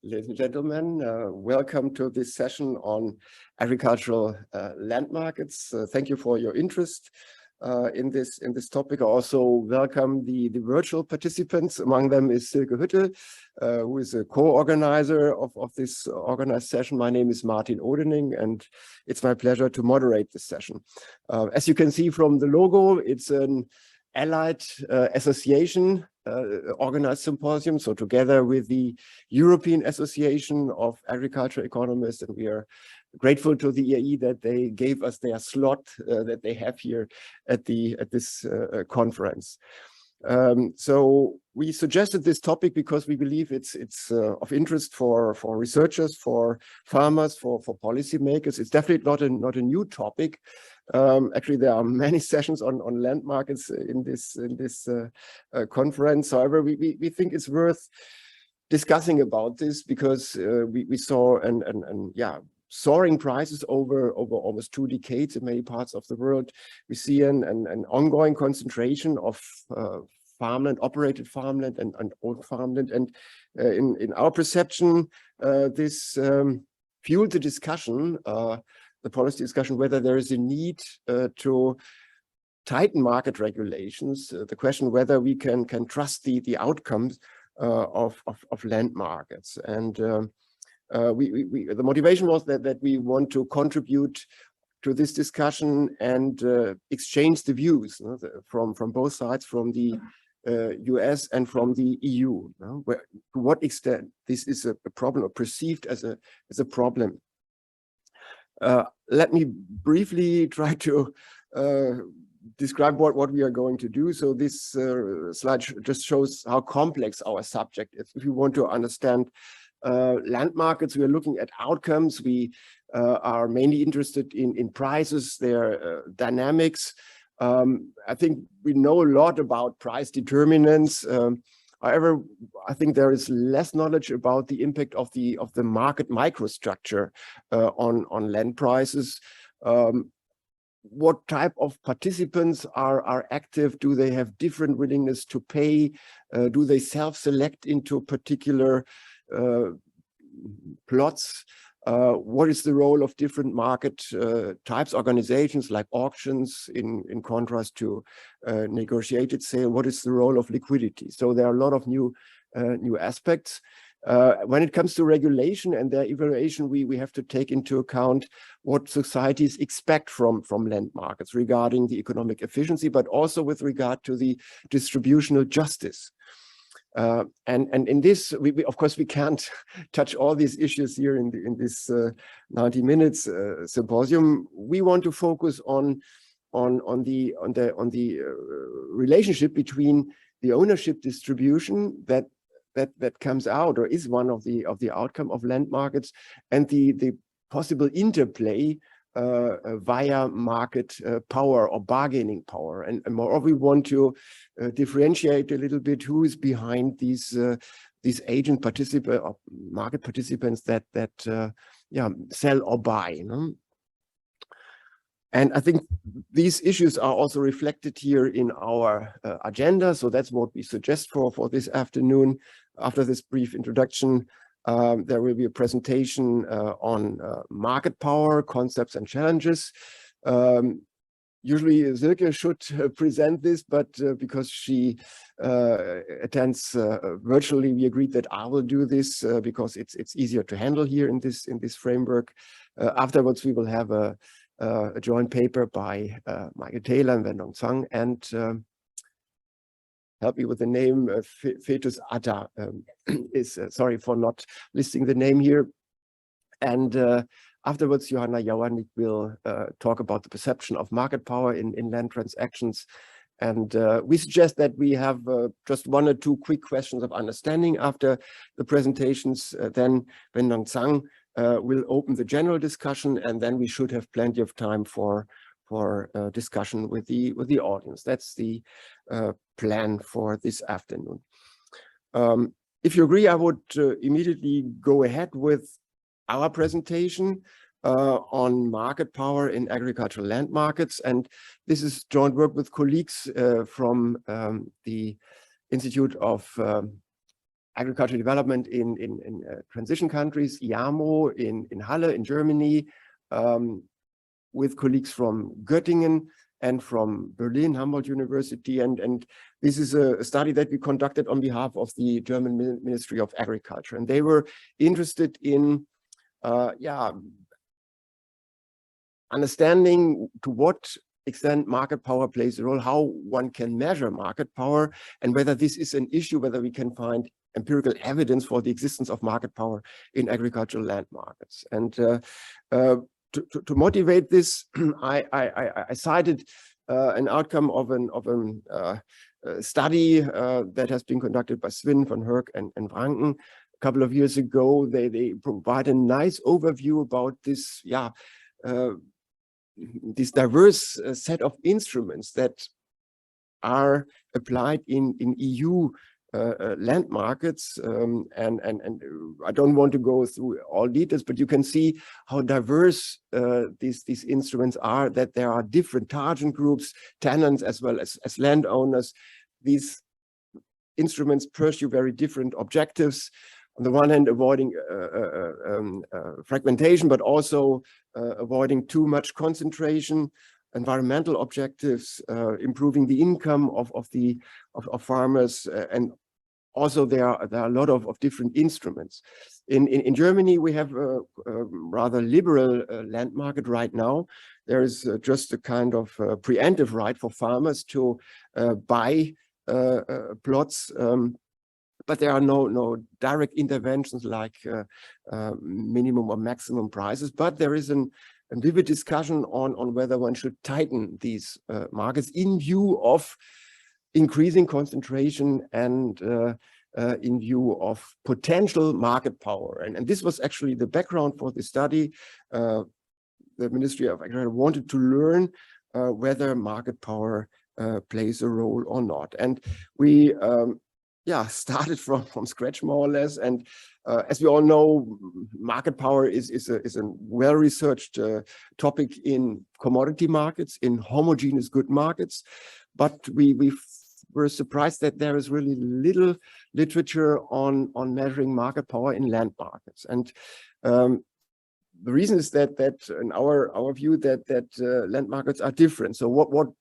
Ladies and gentlemen, welcome to this session on agricultural land markets. Thank you for your interest in this topic. I also welcome the virtual participants. Among them is Silke Hütte, who is a co-organizer of this organized session. My name is Martin Odening, and it's my pleasure to moderate this session. As you can see from the logo, it's an allied association organized symposium, so together with the European Association of Agricultural Economists, and we are grateful to the AAEA that they gave us their slot that they have here at this conference. So we suggested this topic because we believe it's of interest for researchers, for farmers, for policymakers. It's definitely not a new topic. Actually, there are many sessions on land markets in this conference. However, we think it's worth discussing about this because we saw soaring prices over almost 2 decades in many parts of the world. We see an ongoing concentration of farmland, operated farmland and owned farmland. And in our perception, this fueled the discussion, the policy discussion, whether there is a need to tighten market regulations, the question whether we can trust the outcomes of land markets. And the motivation was that we want to contribute to this discussion and exchange the views from both sides, from the US and from the EU, to what extent this is a problem or perceived as a problem. Let me briefly try to describe what we are going to do. So this slide just shows how complex our subject is. If you want to understand land markets, we are looking at outcomes. We are mainly interested in prices, their dynamics. I think we know a lot about price determinants. However, I think there is less knowledge about the impact of the market microstructure on land prices. What type of participants are active? Do they have different willingness to pay? Do they self-select into particular plots? What is the role of different market types, organizations like auctions in contrast to negotiated sale? What is the role of liquidity? So there are a lot of new aspects. When it comes to regulation and their evaluation, we have to take into account what societies expect from land markets regarding the economic efficiency, but also with regard to the distributional justice. And in this, of course, we can't touch all these issues here in this 90 minutes symposium. We want to focus on the relationship between the ownership distribution that comes out or is one of the outcome of land markets and the possible interplay via market power or bargaining power. And moreover, we want to differentiate a little bit who is behind these agent participant or market participants that sell or buy. And I think these issues are also reflected here in our agenda. So that's what we suggest for this afternoon. After this brief introduction, there will be a presentation on market power, concepts and challenges. Usually Silke should present this, but because she attends virtually, we agreed that I will do this because it's easier to handle here in this framework. Afterwards, we will have a joint paper by Michael Taylor and Wendong Zhang and help me with the name, Fetus Atta is, sorry for not listing the name here. And afterwards, Johanna Jawanik will talk about the perception of market power in land transactions. And we suggest that we have just 1 or 2 quick questions of understanding after the presentations. Then Wendong Zhang will open the general discussion, and then we should have plenty of time for discussion with the audience. That's the plan for this afternoon. If you agree, I would immediately go ahead with our presentation on market power in agricultural land markets. And this is joint work with colleagues from the Institute of agricultural development in transition countries, IAMO in Halle in Germany, with colleagues from Göttingen and from Berlin, Humboldt University. And this is a study that we conducted on behalf of the German Ministry of Agriculture. And they were interested in understanding to what extent market power plays a role, how one can measure market power, and whether this is an issue, whether we can find empirical evidence for the existence of market power in agricultural land markets. And to motivate this, I cited an outcome of a study that has been conducted by Swin, Van Herk, and Wranken a couple of years ago. They provide a nice overview about this, this diverse set of instruments that are applied in EU land markets, and I don't want to go through all details, but you can see how diverse these instruments are, that there are different target groups, tenants as well as landowners. These instruments pursue very different objectives. On the one hand, avoiding fragmentation, but also avoiding too much concentration, environmental objectives, improving the income of farmers, and also there are a lot of different instruments. In Germany, we have a rather liberal land market right now. There is just a kind of preemptive right for farmers to buy plots, but there are no direct interventions like minimum or maximum prices. But there is a vivid discussion on whether one should tighten these markets in view of increasing concentration and in view of potential market power. And this was actually the background for the study. The Ministry of Agriculture wanted to learn whether market power plays a role or not. And we started from scratch, more or less. And as we all know, market power is a well-researched topic in commodity markets, in homogeneous good markets. But we were surprised that there is really little literature on measuring market power in land markets. And the reason is that in our view that land markets are different. So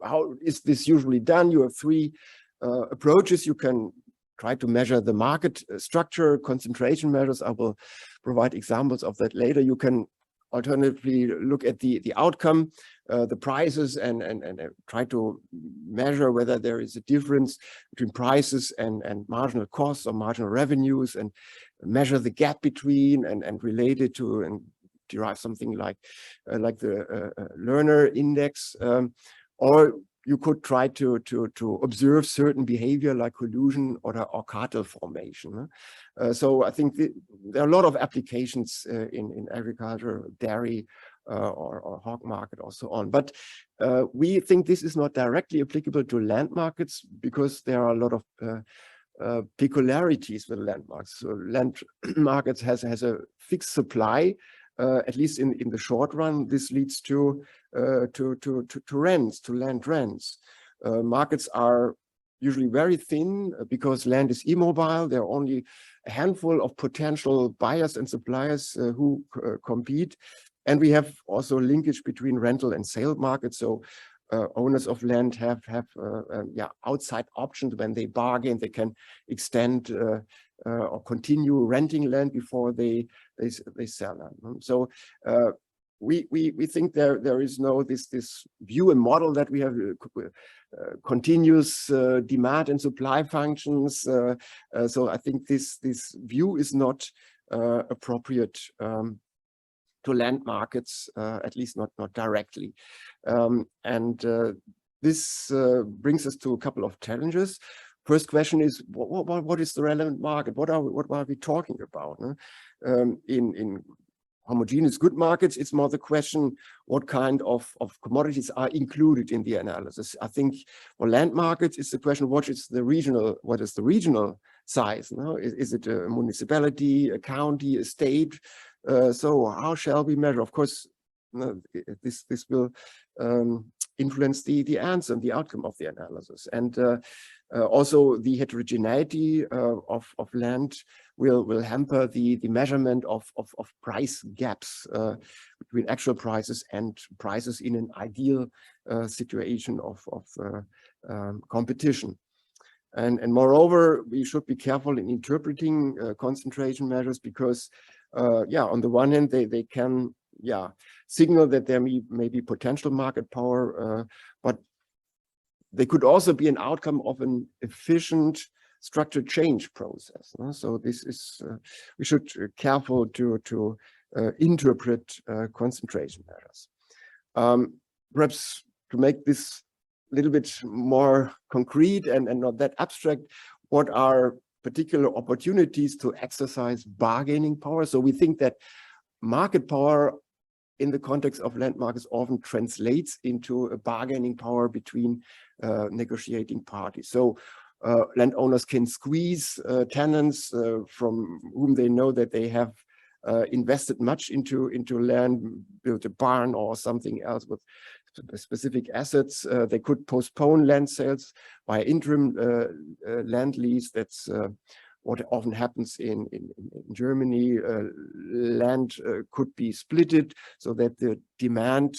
how is this usually done? You have three approaches. You can try to measure the market structure, concentration measures. I will provide examples of that later. You can alternatively look at the outcome, the prices, and try to measure whether there is a difference between prices and marginal costs or marginal revenues, and measure the gap between and relate it to and derive something like the learner index. Or you could try to observe certain behavior like collusion or cartel formation. So I think there are a lot of applications in agriculture, dairy, or hog market, or so on. But we think this is not directly applicable to land markets because there are a lot of peculiarities with land markets. So land markets has a fixed supply. At least in the short run, this leads to rents, to land rents. Markets are usually very thin because land is immobile. There are only a handful of potential buyers and suppliers who compete. And we have also linkage between rental and sale markets. So owners of land have outside options. When they bargain, they can extend or continue renting land before they sell land. So we think there is no this view and model that we have continuous demand and supply functions. So I think this view is not appropriate to land markets, at least not directly. This brings us to a couple of challenges. First question is, what is the relevant market? What are we talking about? In homogeneous good markets, it's more the question, what kind of commodities are included in the analysis? I think for land markets, it's the question, what is the regional size? Is it a municipality, a county, a state? So how shall we measure? Of course, this will influence the answer and the outcome of the analysis. And Also, the heterogeneity of land will hamper the measurement of price gaps between actual prices and prices in an ideal situation of competition. And moreover, we should be careful in interpreting concentration measures because, on the one hand, they can signal that there may be potential market power, but they could also be an outcome of an efficient structure change process. So this is, we should be careful to interpret concentration measures. Perhaps to make this a little bit more concrete and not that abstract, what are particular opportunities to exercise bargaining power? So we think that market power in the context of land markets often translates into a bargaining power between negotiating parties. So landowners can squeeze tenants from whom they know that they have invested much into land, built a barn or something else with specific assets. They could postpone land sales by interim land lease. That's what often happens in Germany. Land could be splitted so that the demand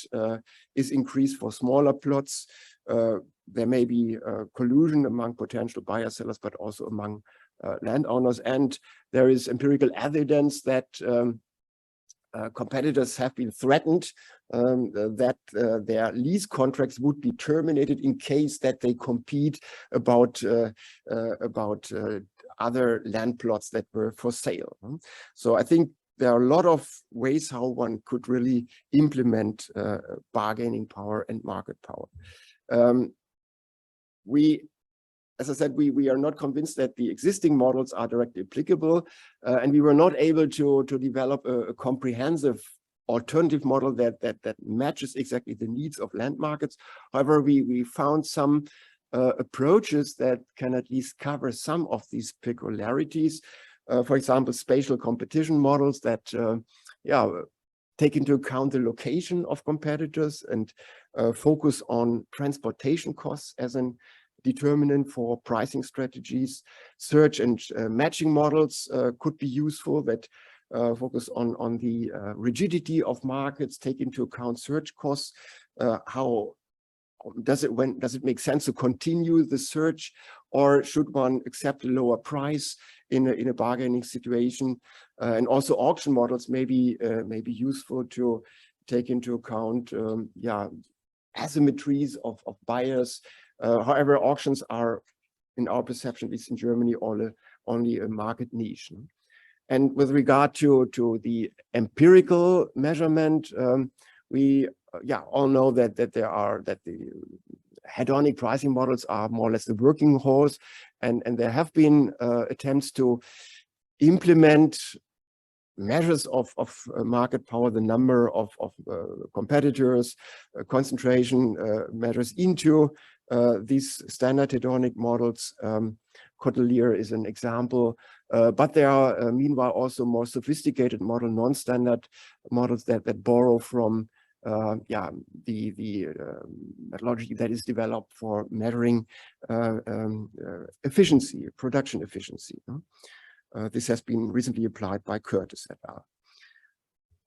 is increased for smaller plots. There may be collusion among potential buyer sellers, but also among landowners. And there is empirical evidence that competitors have been threatened that their lease contracts would be terminated in case that they compete about other land plots that were for sale. So I think there are a lot of ways how one could really implement bargaining power and market power. As I said, we are not convinced that the existing models are directly applicable, and we were not able to develop a comprehensive alternative model that matches exactly the needs of land markets. However, we found some approaches that can at least cover some of these peculiarities. For example, spatial competition models that take into account the location of competitors and focus on transportation costs as an determinant for pricing strategies. Search and matching models could be useful that focus on the rigidity of markets, take into account search costs. How does it make sense to continue the search, or should one accept a lower price in a bargaining situation? And also auction models may be useful to take into account asymmetries of buyers. However, auctions are, in our perception, at least in Germany, only a market niche. And with regard to the empirical measurement, we all know that the hedonic pricing models are more or less the working horse, and there have been attempts to implement measures of market power, the number of competitors, concentration measures into these standard hedonic models. Cotelier is an example, but there are meanwhile also more sophisticated model, non-standard models that borrow from the methodology that is developed for measuring efficiency, production efficiency. This has been recently applied by Curtis et al.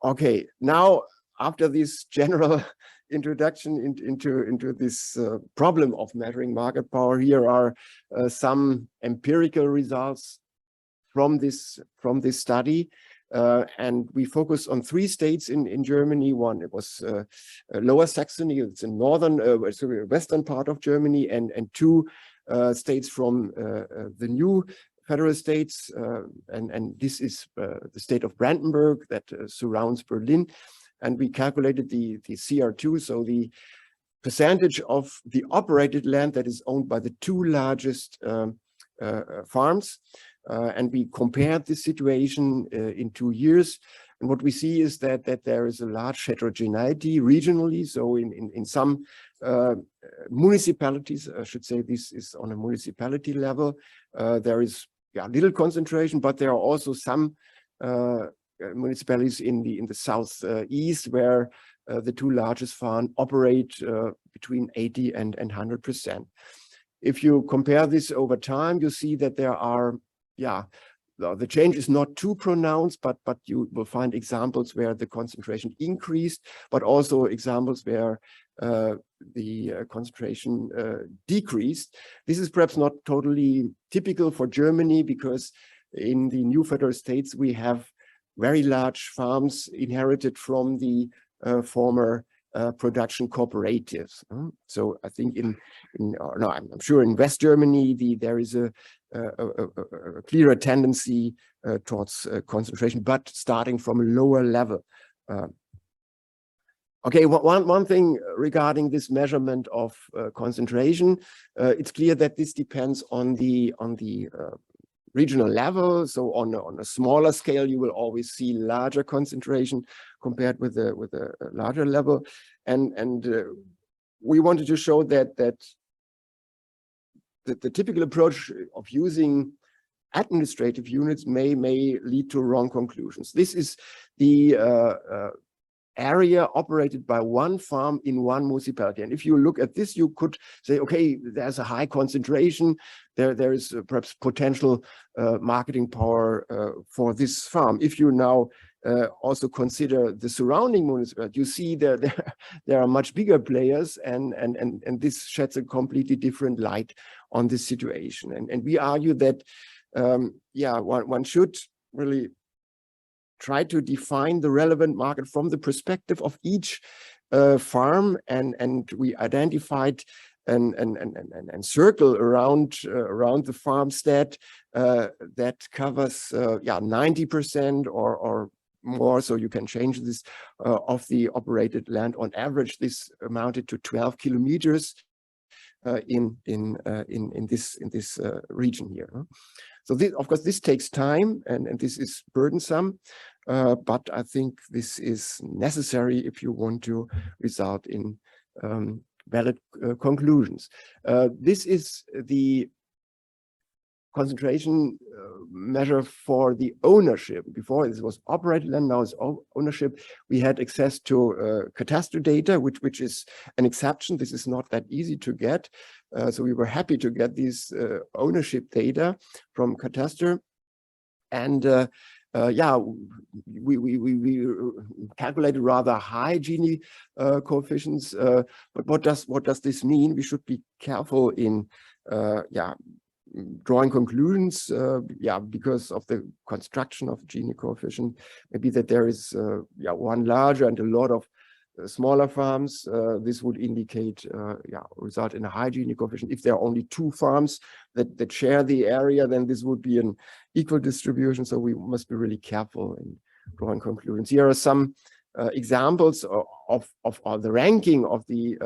Okay, now after this general introduction into this problem of measuring market power, here are some empirical results from this study. And we focus on 3 states in Germany. One, it was Lower Saxony, it's in western part of Germany, and 2 states from the new federal states, and this is the state of Brandenburg that surrounds Berlin. And we calculated the CR2, so the percentage of the operated land that is owned by the 2 largest farms. And we compared this situation in 2 years. And what we see is that there is a large heterogeneity regionally. So in some municipalities, I should say this is on a municipality level, there is little concentration, but there are also some municipalities in the southeast where the 2 largest farms operate between 80 and 100%. if you compare this over time, you see that there are, the change is not too pronounced, but you will find examples where the concentration increased, but also examples where the concentration decreased. This is perhaps not totally typical for Germany, because in the new federal states we have very large farms inherited from the former production cooperatives. So I think I'm sure in West Germany there is a clearer tendency towards concentration, but starting from a lower level. Okay, one thing regarding this measurement of concentration, it's clear that this depends on the regional level. So on a smaller scale, you will always see larger concentration compared with a larger level, and we wanted to show that the typical approach of using administrative units may lead to wrong conclusions. This is the area operated by one farm in one municipality. And if you look at this, you could say, okay, there's a high concentration. There is perhaps potential marketing power for this farm. If you now also consider the surrounding municipality, you see there are much bigger players, and this sheds a completely different light on this situation. And we argue that one should really try to define the relevant market from the perspective of each farm, and we identified and circle around the farmstead that covers 90% or more, so you can change this, of the operated land. On average, this amounted to 12 kilometers in this region here. So this, of course, this takes time, and this is burdensome, but I think this is necessary if you want to result in valid conclusions. This is the concentration measure for the ownership. Before, this was operated land, now it's ownership. We had access to cadastral data, which is an exception. This is not that easy to get. So we were happy to get these ownership data from cadastral. And we calculated rather high Gini coefficients. But what does this mean? We should be careful in drawing conclusions, because of the construction of Gini coefficient. Maybe that there is one larger and a lot of smaller farms. This would indicate, result in a high Gini coefficient. If there are only two farms that share the area, then this would be an equal distribution. So we must be really careful in drawing conclusions. Here are some examples of the ranking of the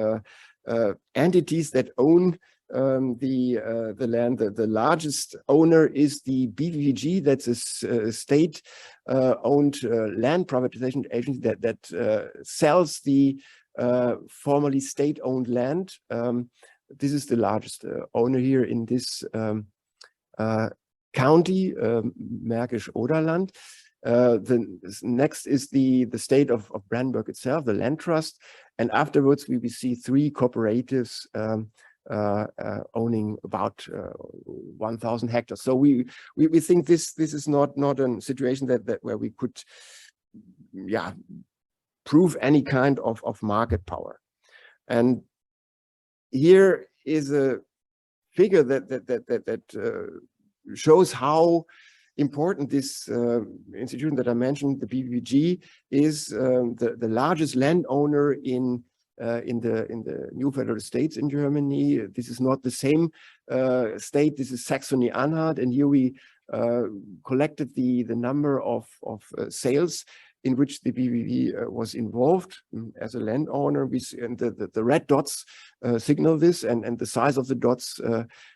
entities that own the land. The largest owner is the BVG. That's a state-owned land privatization agency that sells the formerly state-owned land. This is the largest owner here in this county, Märkisch Oderland. The next is the state of Brandenburg itself, the land trust, and afterwards we see three cooperatives owning about 1,000 hectares. So we think this is not a situation that where we could prove any kind of market power. And here is a figure that shows how important this institution that I mentioned, the BBG, is the largest landowner in the new federal states in Germany. This is not the same state. This is Saxony-Anhalt, and here we collected the number of sales in which the BBV was involved as a landowner. And the red dots signal this, and the size of the dots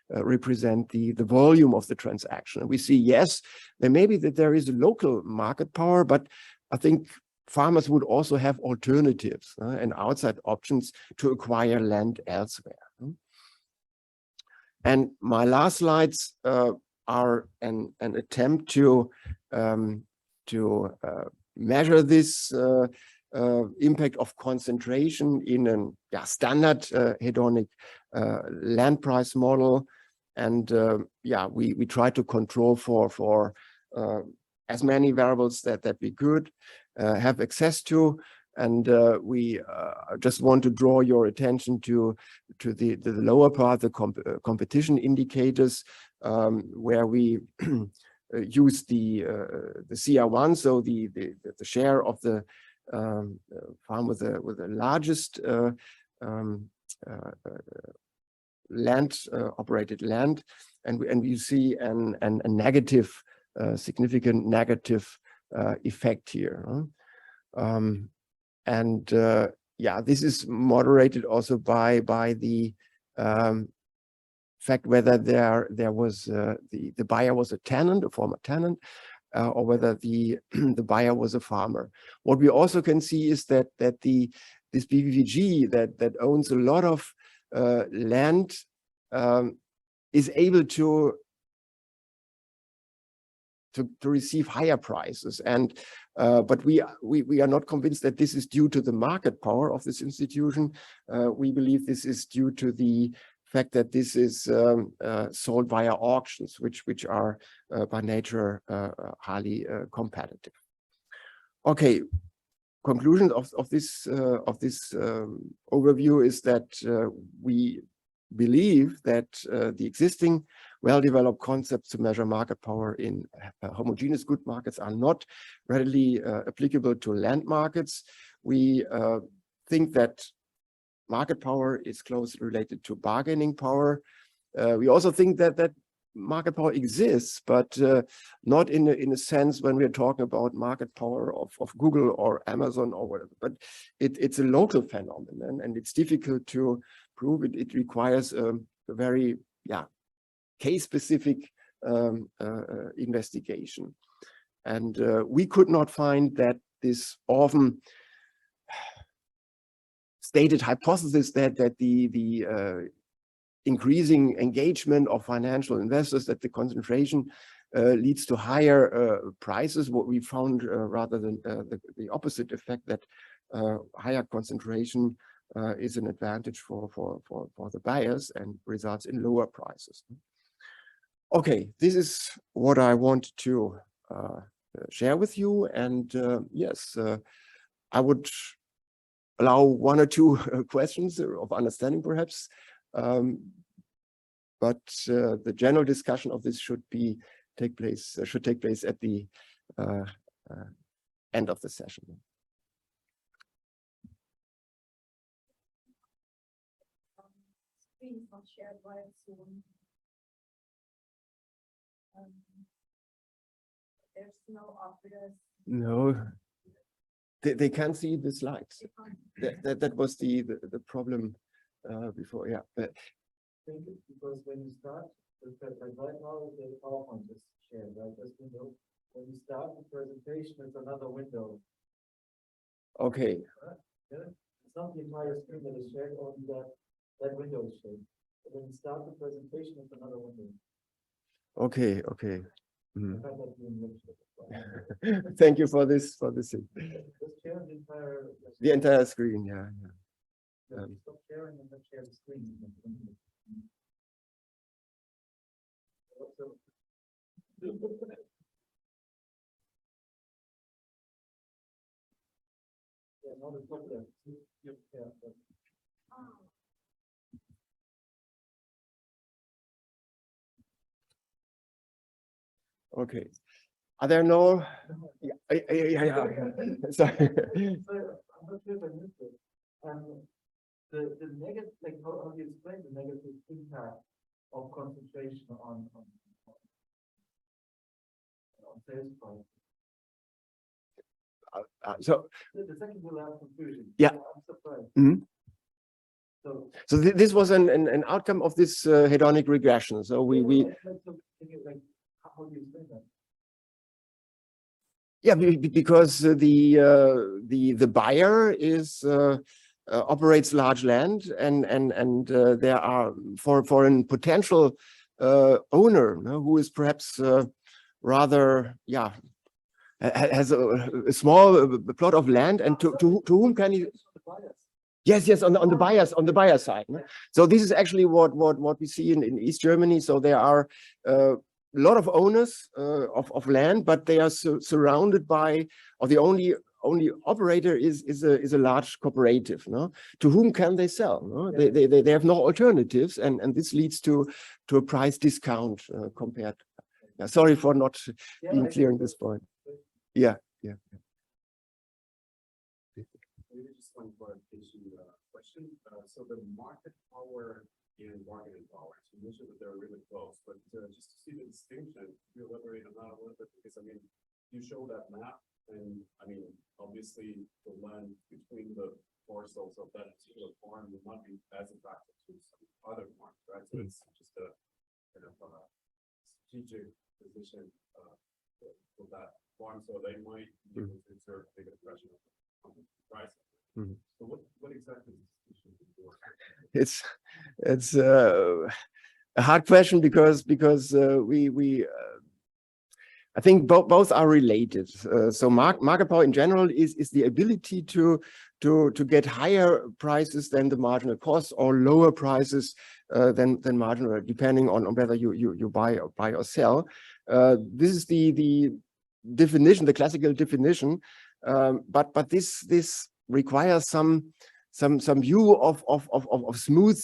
represent the volume of the transaction. And we see, yes, there may be that there is a local market power, but I think farmers would also have alternatives and outside options to acquire land elsewhere. And my last slides are an attempt to measure this impact of concentration in a standard hedonic land price model. And we try to control for as many variables that we could have access to. And we just want to draw your attention to the lower part, the competition indicators, where we use the CR1, so the share of the farm with the largest land operated land, and we see a negative, significant negative effect here. This is moderated also by the fact whether there was the buyer was a tenant, a former tenant, or whether the buyer was a farmer. What we also can see is that this BVG that owns a lot of land is able to receive higher prices, and but we are not convinced that this is due to the market power of this institution. We believe this is due to the fact that this is sold via auctions, which are by nature highly competitive. Okay, conclusion of this overview is that we believe that the existing well-developed concepts to measure market power in homogeneous good markets are not readily applicable to land markets. We think that market power is closely related to bargaining power. We also think that market power exists, but not in a sense when we're talking about market power of Google or Amazon or whatever, but it's a local phenomenon, and it's difficult to prove it. It requires a very case-specific investigation. And we could not find that this often stated hypothesis that the increasing engagement of financial investors, that the concentration leads to higher prices. What we found rather than the opposite effect, that higher concentration is an advantage for the buyers and results in lower prices. Okay, this is what I want to share with you, and yes, I would allow one or two questions of understanding perhaps, but the general discussion of this should take place at the end of the session. Screen not shared via Zoom. There's no obvious. No, they can't see the slides. That was the problem before. Yeah. Because when you start, like right now, the PowerPoint is shared, right? This window. When you start the presentation, it's another window. Okay. Yeah? It's not the entire screen that is shared, only that window is shared. But when you start the presentation, it's another window. Okay. Okay. Mm. Thank you for this. Just share the entire screen. Yeah. Stop sharing and then share the screen. Okay. Are there no? Yeah. Sorry. I'm not sure if I missed it. The negative, like how do you explain the negative impact of concentration on sales price? So the second will have conclusion. Yeah. I'm surprised. Mm-hmm. So this was an outcome of this hedonic regression. So we how do you explain that? Yeah, because the buyer is operates large land, and there are for a potential owner who is perhaps rather has a small plot of land, and to whom can he? Yes, on the buyer side. No? So this is actually what we see in East Germany. So there are a lot of owners of land, but they are surrounded by, or the only operator is a large cooperative. No, to whom can they sell? No, they have no alternatives, and this leads to a price discount compared. Yeah, sorry for not being clear on this point. Yeah. Maybe just one clarification question. So the market power and bargaining power, so you mentioned that they're really close, but just to see the distinction, can you elaborate on that a little bit? Because I mean, you show that map, and I mean, obviously the land between the parcels of that particular farm would not be as attractive to some other farms, right? So it's just a kind of strategic position for that farm, so they might be able to exert bigger pressure on the price. So what exactly is this issue? It's a hard question because we I think both are related. So market power in general is the ability to get higher prices than the marginal cost, or lower prices than marginal, depending on whether you buy or sell. This is the definition, the classical definition. But this requires some view of smooth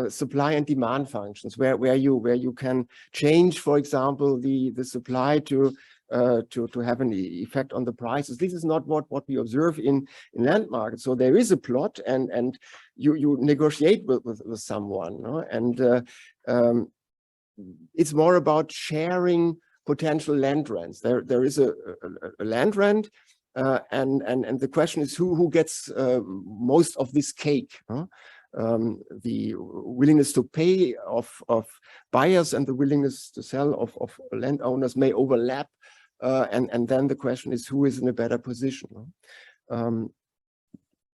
supply and demand functions, where you can change, for example, the supply to have an effect on the prices. This is not what we observe in land markets. So there is a plot, and you negotiate with someone, no? And it's more about sharing potential land rents. There is a land rent. And the question is who gets most of this cake? Huh? The willingness to pay of buyers and the willingness to sell of landowners may overlap, and then the question is who is in a better position?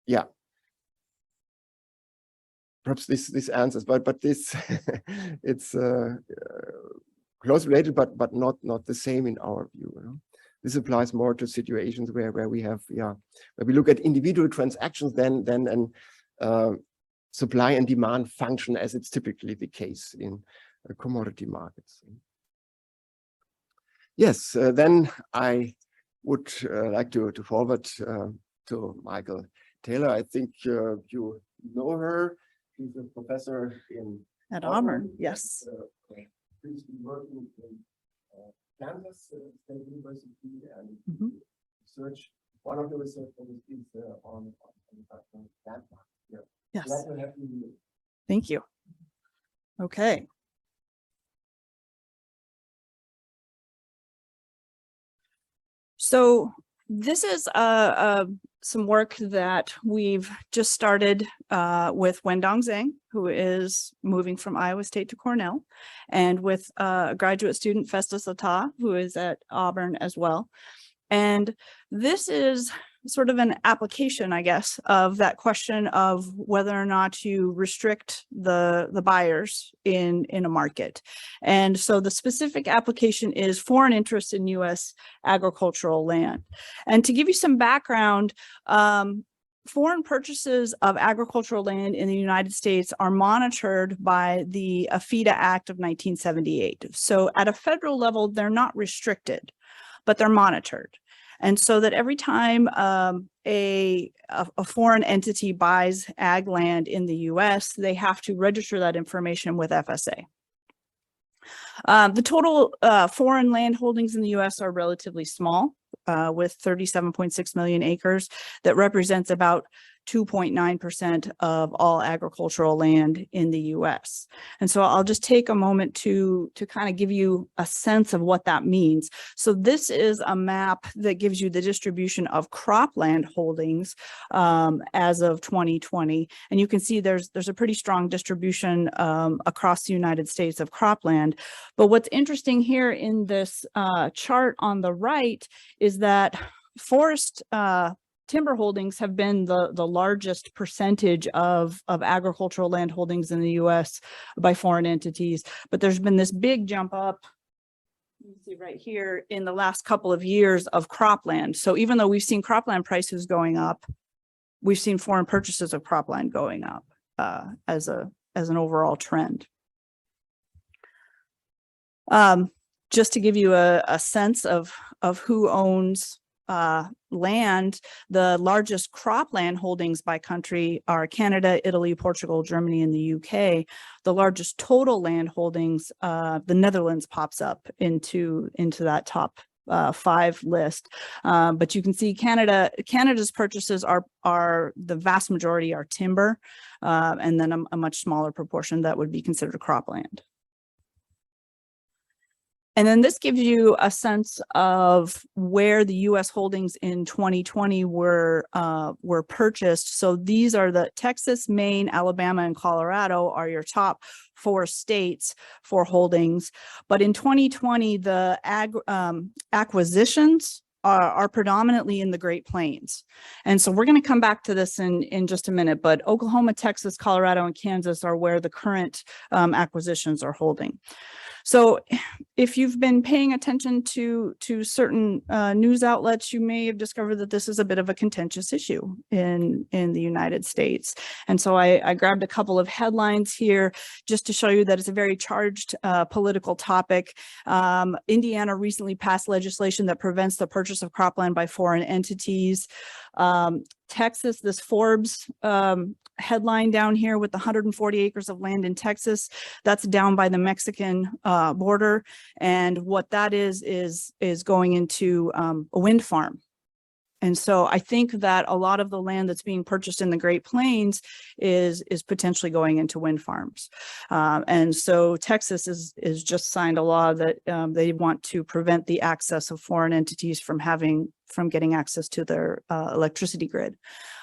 Yeah, perhaps this answers, but this it's close related, but not the same in our view. You know? This applies more to situations where we have, where we look at individual transactions than an supply and demand function, as it's typically the case in commodity markets. Yes, then I would like to forward to Michael Taylor. I think you know her. She's a professor at Auburn. Yes. She's been working in Kansas State University, and research. One of the research is on landmark. Yeah. Yes. Glad to have you. Thank you. Okay. So this is some work that we've just started with Wendong Zhang, who is moving from Iowa State to Cornell, and with a graduate student, Festus Ata, who is at Auburn as well. And this is sort of an application, I guess, of that question of whether or not you restrict the buyers in a market. And so the specific application is foreign interest in U.S. agricultural land. And to give you some background, foreign purchases of agricultural land in the United States are monitored by the AAEA Act of 1978. So at a federal level, they're not restricted, but they're monitored. And so that every time a foreign entity buys ag land in the US, they have to register that information with FSA. The total foreign land holdings in the US are relatively small, with 37.6 million acres. That represents about 2.9% of all agricultural land in the US. And so I'll just take a moment to kind of give you a sense of what that means. So this is a map that gives you the distribution of cropland holdings as of 2020. And you can see there's a pretty strong distribution across the United States of cropland. But what's interesting here in this chart on the right is that forest timber holdings have been the largest percentage of agricultural land holdings in the US by foreign entities. But there's been this big jump up You see right here in the last couple of years of cropland. So even though we've seen cropland prices going up, we've seen foreign purchases of cropland going up as an overall trend. Just to give you a sense of who owns land, the largest cropland holdings by country are Canada, Italy, Portugal, Germany, and the UK. The largest total land holdings, the Netherlands pops up into that top 5 list. But you can see Canada's purchases are the vast majority are timber, and then a much smaller proportion that would be considered cropland. And then this gives you a sense of where the U.S. holdings in 2020 were purchased. So these are the Texas, Maine, Alabama, and Colorado are your top 4 states for holdings. But in 2020, the acquisitions are predominantly in the Great Plains. And so we're going to come back to this in just a minute, but Oklahoma, Texas, Colorado, and Kansas are where the current acquisitions are holding. So if you've been paying attention to certain news outlets, you may have discovered that this is a bit of a contentious issue in the United States. And so I grabbed a couple of headlines here just to show you that it's a very charged political topic. Indiana recently passed legislation that prevents the purchase of cropland by foreign entities. Texas, this Forbes headline down here with the 140 acres of land in Texas, that's down by the Mexican border. And what that is going into a wind farm. And so I think that a lot of the land that's being purchased in the Great Plains is potentially going into wind farms. And so Texas is just signed a law that they want to prevent the access of foreign entities from getting access to their electricity grid.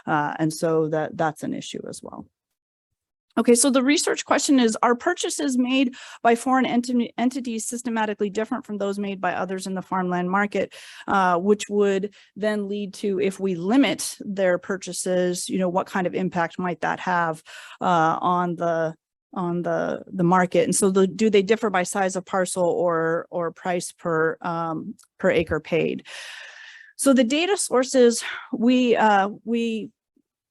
And so that's an issue as well. Okay, so the research question is, are purchases made by foreign entities systematically different from those made by others in the farmland market, which would then lead to, if we limit their purchases, what kind of impact might that have on the market? And so do they differ by size of parcel or price per acre paid? So the data sources, we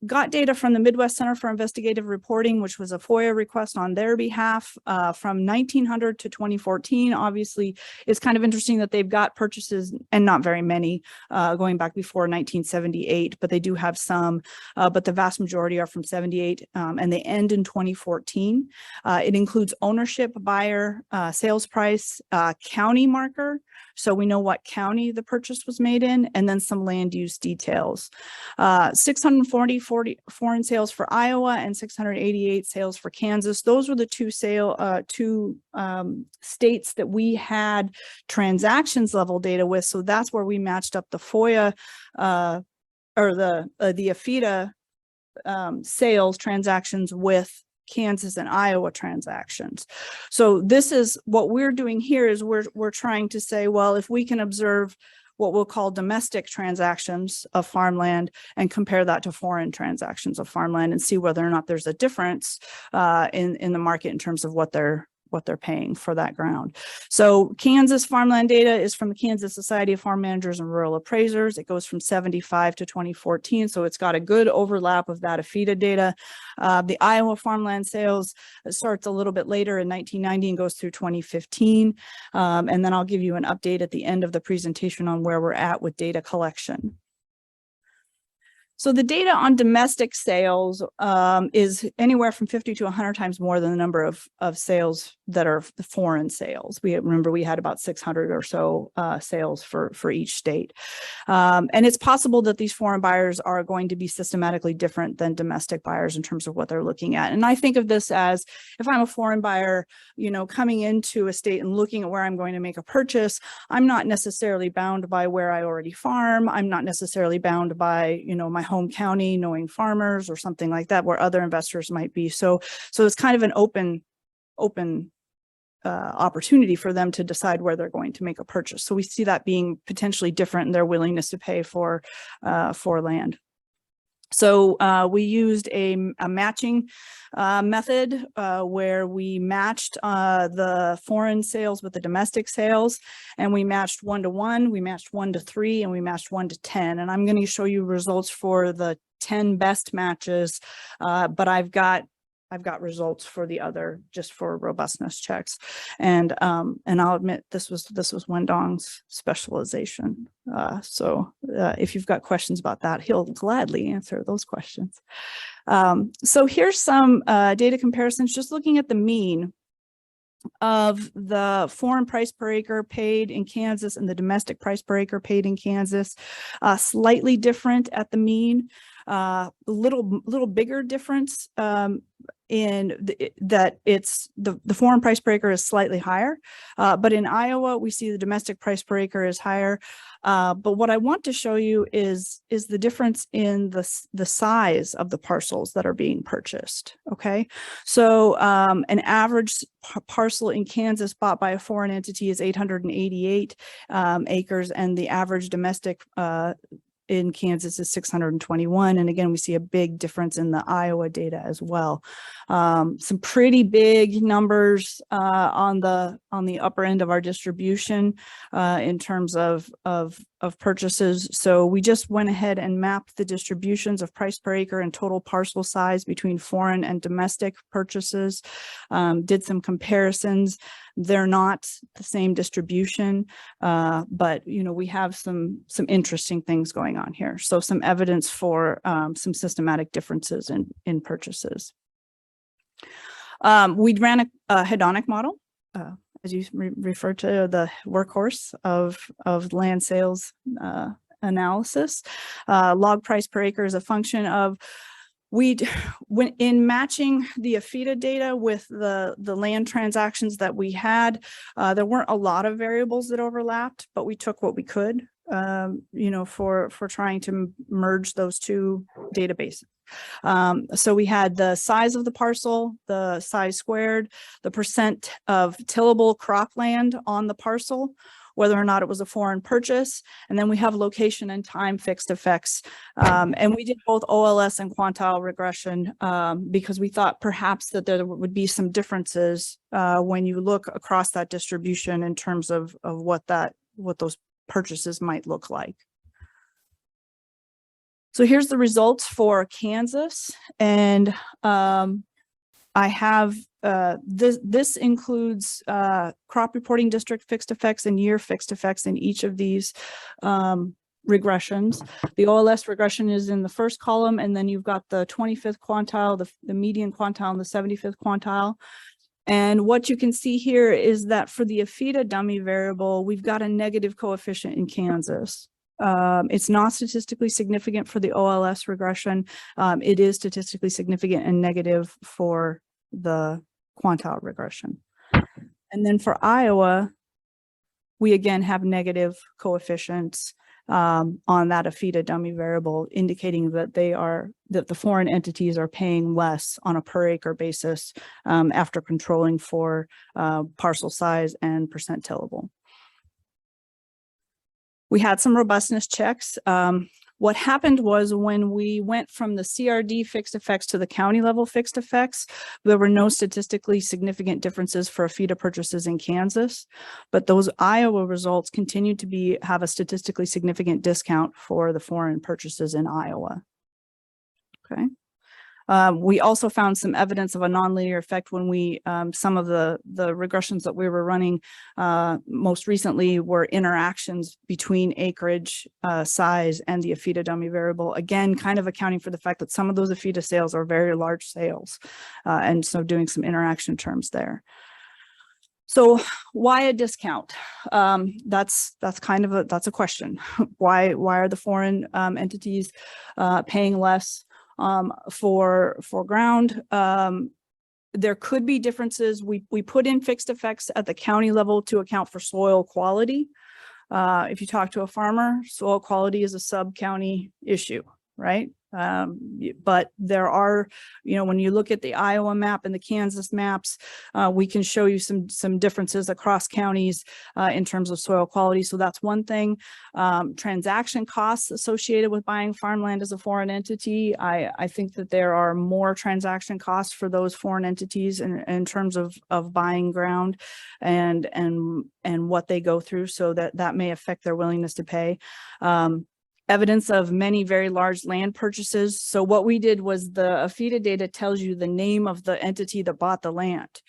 got data from the Midwest Center for Investigative Reporting, which was a FOIA request on their behalf from 1900 to 2014. Obviously, it's kind of interesting that they've got purchases, and not very many, going back before 1978, but they do have some, but the vast majority are from 78, and they end in 2014. It includes ownership, buyer, sales price, county marker, so we know what county the purchase was made in, and then some land use details. 640 foreign sales for Iowa and 688 sales for Kansas. Those were the two states that we had transactions level data with. So that's where we matched up the FOIA or the AFIDA sales transactions with Kansas and Iowa transactions. So this is what we're doing here is we're trying to say, well, if we can observe what we'll call domestic transactions of farmland and compare that to foreign transactions of farmland and see whether or not there's a difference in the market in terms of what they're paying for that ground. So Kansas farmland data is from the Kansas Society of Farm Managers and Rural Appraisers. It goes from 75 to 2014. So it's got a good overlap of that AFIDA data. The Iowa farmland sales starts a little bit later in 1990 and goes through 2015. And then I'll give you an update at the end of the presentation on where we're at with data collection. So the data on domestic sales is anywhere from 50 to 100 times more than the number of sales that are the foreign sales. Remember we had about 600 or so sales for each state. And it's possible that these foreign buyers are going to be systematically different than domestic buyers in terms of what they're looking at. And I think of this as, if I'm a foreign buyer, coming into a state and looking at where I'm going to make a purchase, I'm not necessarily bound by where I already farm. I'm not necessarily bound by, my home county, knowing farmers or something like that, where other investors might be. So it's kind of an open opportunity for them to decide where they're going to make a purchase. So we see that being potentially different in their willingness to pay for land. So we used a matching method where we matched the foreign sales with the domestic sales, and we matched 1 to 1, we matched 1 to 3, and we matched 1 to 10. And I'm going to show you results for the 10 best matches, but I've got results for the other just for robustness checks. And I'll admit this was Wendong's specialization. So if you've got questions about that, he'll gladly answer those questions. So here's some data comparisons, just looking at the mean of the foreign price per acre paid in Kansas and the domestic price per acre paid in Kansas, slightly different at the mean, little bigger difference in that it's the foreign price per acre is slightly higher, but in Iowa we see the domestic price per acre is higher. But what I want to show you is the difference in the size of the parcels that are being purchased. Okay, so an average parcel in Kansas bought by a foreign entity is 888 acres, and the average domestic in Kansas is 621. And again, we see a big difference in the Iowa data as well. Some pretty big numbers on the upper end of our distribution in terms of purchases. So we just went ahead and mapped the distributions of price per acre and total parcel size between foreign and domestic purchases, did some comparisons. They're not the same distribution, but we have some interesting things going on here. So some evidence for some systematic differences in purchases. We ran a hedonic model, as you refer to the workhorse of land sales analysis. Log price per acre is a function of when in matching the AAEA data with the land transactions that we had, there weren't a lot of variables that overlapped, but we took what we could, for trying to merge those two databases. So we had the size of the parcel, the size squared, the percent of tillable cropland on the parcel, whether or not it was a foreign purchase, and then we have location and time fixed effects. And we did both OLS and quantile regression because we thought perhaps that there would be some differences when you look across that distribution in terms of what those purchases might look like. So here's the results for Kansas, and I have this includes crop reporting district fixed effects and year fixed effects in each of these regressions. The OLS regression is in the first column, and then you've got the 25th quantile, the median quantile, and the 75th quantile. And what you can see here is that for the AAEA dummy variable, we've got a negative coefficient in Kansas. It's not statistically significant for the OLS regression. It is statistically significant and negative for the quantile regression. And then for Iowa, we again have negative coefficients on that AAEA dummy variable, indicating that the foreign entities are paying less on a per acre basis after controlling for parcel size and percent tillable. We had some robustness checks. What happened was when we went from the CRD fixed effects to the county level fixed effects, there were no statistically significant differences for AAEA purchases in Kansas, but those Iowa results continued to have a statistically significant discount for the foreign purchases in Iowa. Okay. We also found some evidence of a nonlinear effect when we, some of the regressions that we were running most recently were interactions between acreage size and the AAEA dummy variable. Again, kind of accounting for the fact that some of those AAEA sales are very large sales. And so doing some interaction terms there. So why a discount? That's kind of a question. Why are the foreign entities paying less for ground? There could be differences. We put in fixed effects at the county level to account for soil quality. If you talk to a farmer, soil quality is a sub-county issue. right? But there are, when you look at the Iowa map and the Kansas maps, we can show you some differences across counties in terms of soil quality. So that's one thing. Transaction costs associated with buying farmland as a foreign entity. I think that there are more transaction costs for those foreign entities in terms of buying ground and what they go through, so that may affect their willingness to pay. Evidence of many very large land purchases. So what we did was the AAEA data tells you the name of the entity that bought the land.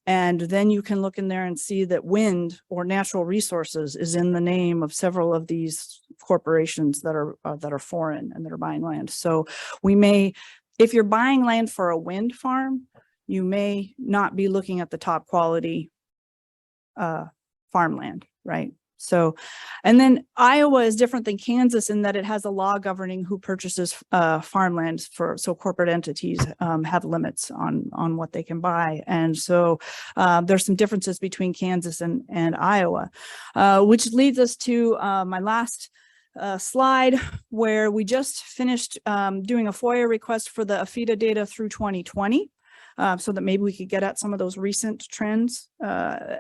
And then you can look in there and see that wind or natural resources is in the name of several of these corporations that are foreign and that are buying land. So we may, if you're buying land for a wind farm, you may not be looking at the top quality farmland, right? So, and then Iowa is different than Kansas in that it has a law governing who purchases farmland so corporate entities have limits on what they can buy. And so there's some differences between Kansas and Iowa, which leads us to my last slide, where we just finished doing a FOIA request for the AAEA data through 2020. So that maybe we could get at some of those recent trends,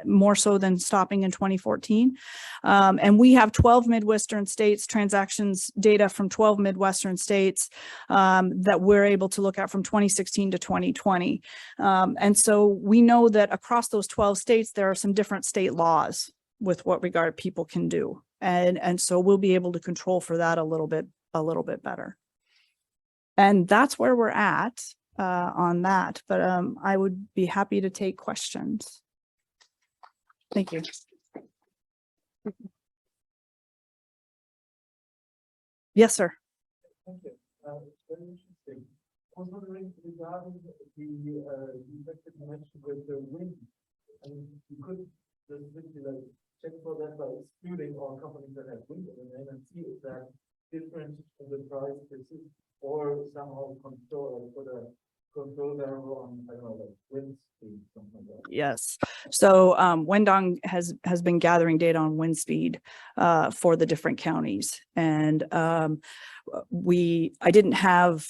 more so than stopping in 2014. And we have 12 Midwestern states, transactions data from 12 Midwestern states that we're able to look at from 2016 to 2020. And so we know that across those 12 states, there are some different state laws with what regard people can do. And so we'll be able to control for that a little bit better. And that's where we're at on that, but I would be happy to take questions. Thank you. Yes, sir. Thank you. It's very interesting. I was wondering regarding the effect that you mentioned with the wind. I mean, you could just simply like check for that by excluding all companies that have wind in them and see if that different in the price persists, or somehow control, like put a control variable on, I don't know, like wind speed, something like that. Yes. So Wendong has been gathering data on wind speed for the different counties. And I didn't have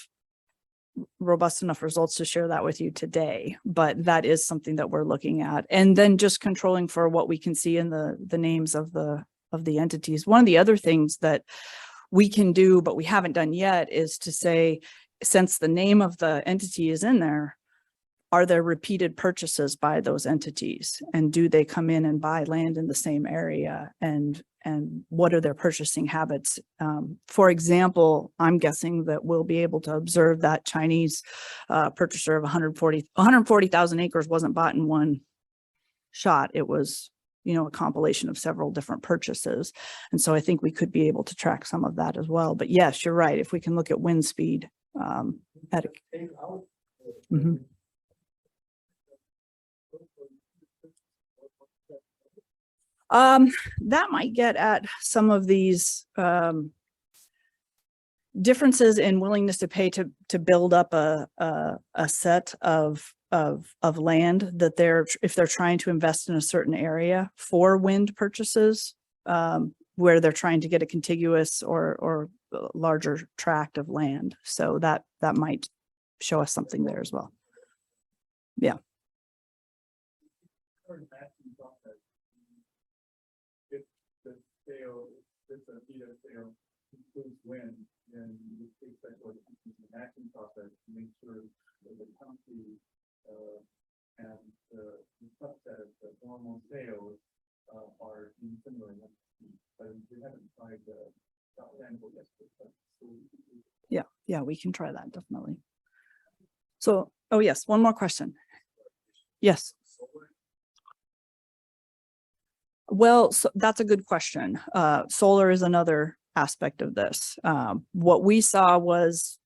robust enough results to share that with you today, but that is something that we're looking at. And then just controlling for what we can see in the names of the entities. One of the other things that we can do, but we haven't done yet, is to say, since the name of the entity is in there, are there repeated purchases by those entities? And do they come in and buy land in the same area? And what are their purchasing habits? For example, I'm guessing that we'll be able to observe that Chinese purchaser of 140,000 acres wasn't bought in one shot. It was, a compilation of several different purchases. And so I think we could be able to track some of that as well. But yes, you're right. If we can look at wind speed, that might get at some of these differences in willingness to pay to build up a set of land that if they're trying to invest in a certain area for wind purchases, where they're trying to get a contiguous or larger tract of land. So that might show us something there as well. Yeah. If the sale, if the AAEA sale includes wind, then you take that or the matching process to make sure that the county and the subset of the normal sales are in similar. But we haven't tried the sample yet. Yeah, we can try that, definitely. So, oh yes, one more question. Yes. Well, so that's a good question. Solar is another aspect of this. What we saw was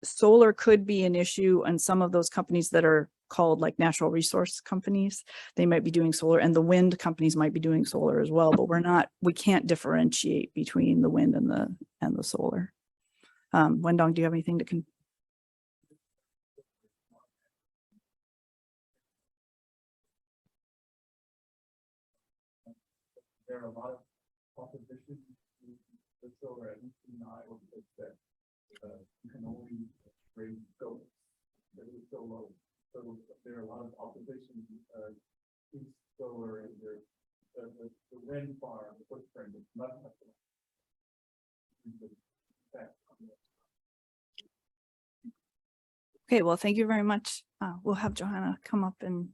solar could be an issue, and some of those companies that are called like natural resource companies, they might be doing solar, and the wind companies might be doing solar as well, but we can't differentiate between the wind and the solar. Wendong, do you have anything to There are a lot of opposition to the solar, at least in Iowa, because that you can only raise so low. So there are a lot of opposition east solar and the wind farm footprint is not much. Okay, well, thank you very much. We'll have Johanna come up and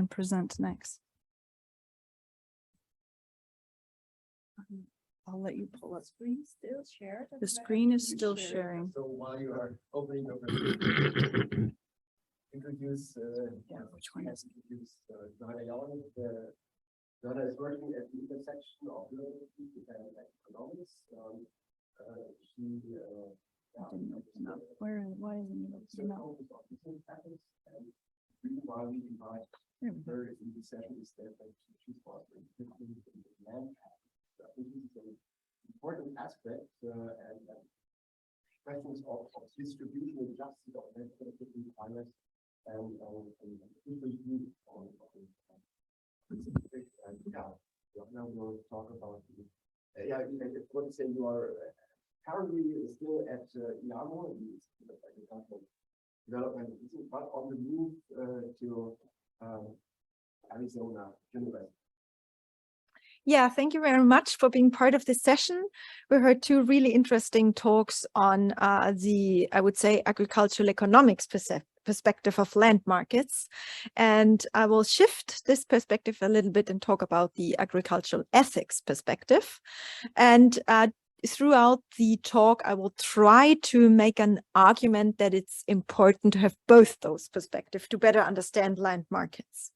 present next. I'll let you pull up. Screen still shared? The screen is still sharing. So while you are opening your introduce Which one is Johanna Jaunig. Johanna is working at the intersection of university and economics. She didn't open up. Why isn't it opening up? and the reason why we invite There we go. her in this session is that she's fostering land. I think this is an important aspect and questions of distribution and justice of different climates and different views on specific and now we'll talk about I want to say you are currently still at IAMO, the Agricultural Development, but on the move to Arizona University. Yeah, thank you very much for being part of this session. We heard two really interesting talks on I would say, agricultural economics perspective of land markets. And I will shift this perspective a little bit and talk about the agricultural ethics perspective. And throughout the talk, I will try to make an argument that it's important to have both those perspectives to better understand land markets.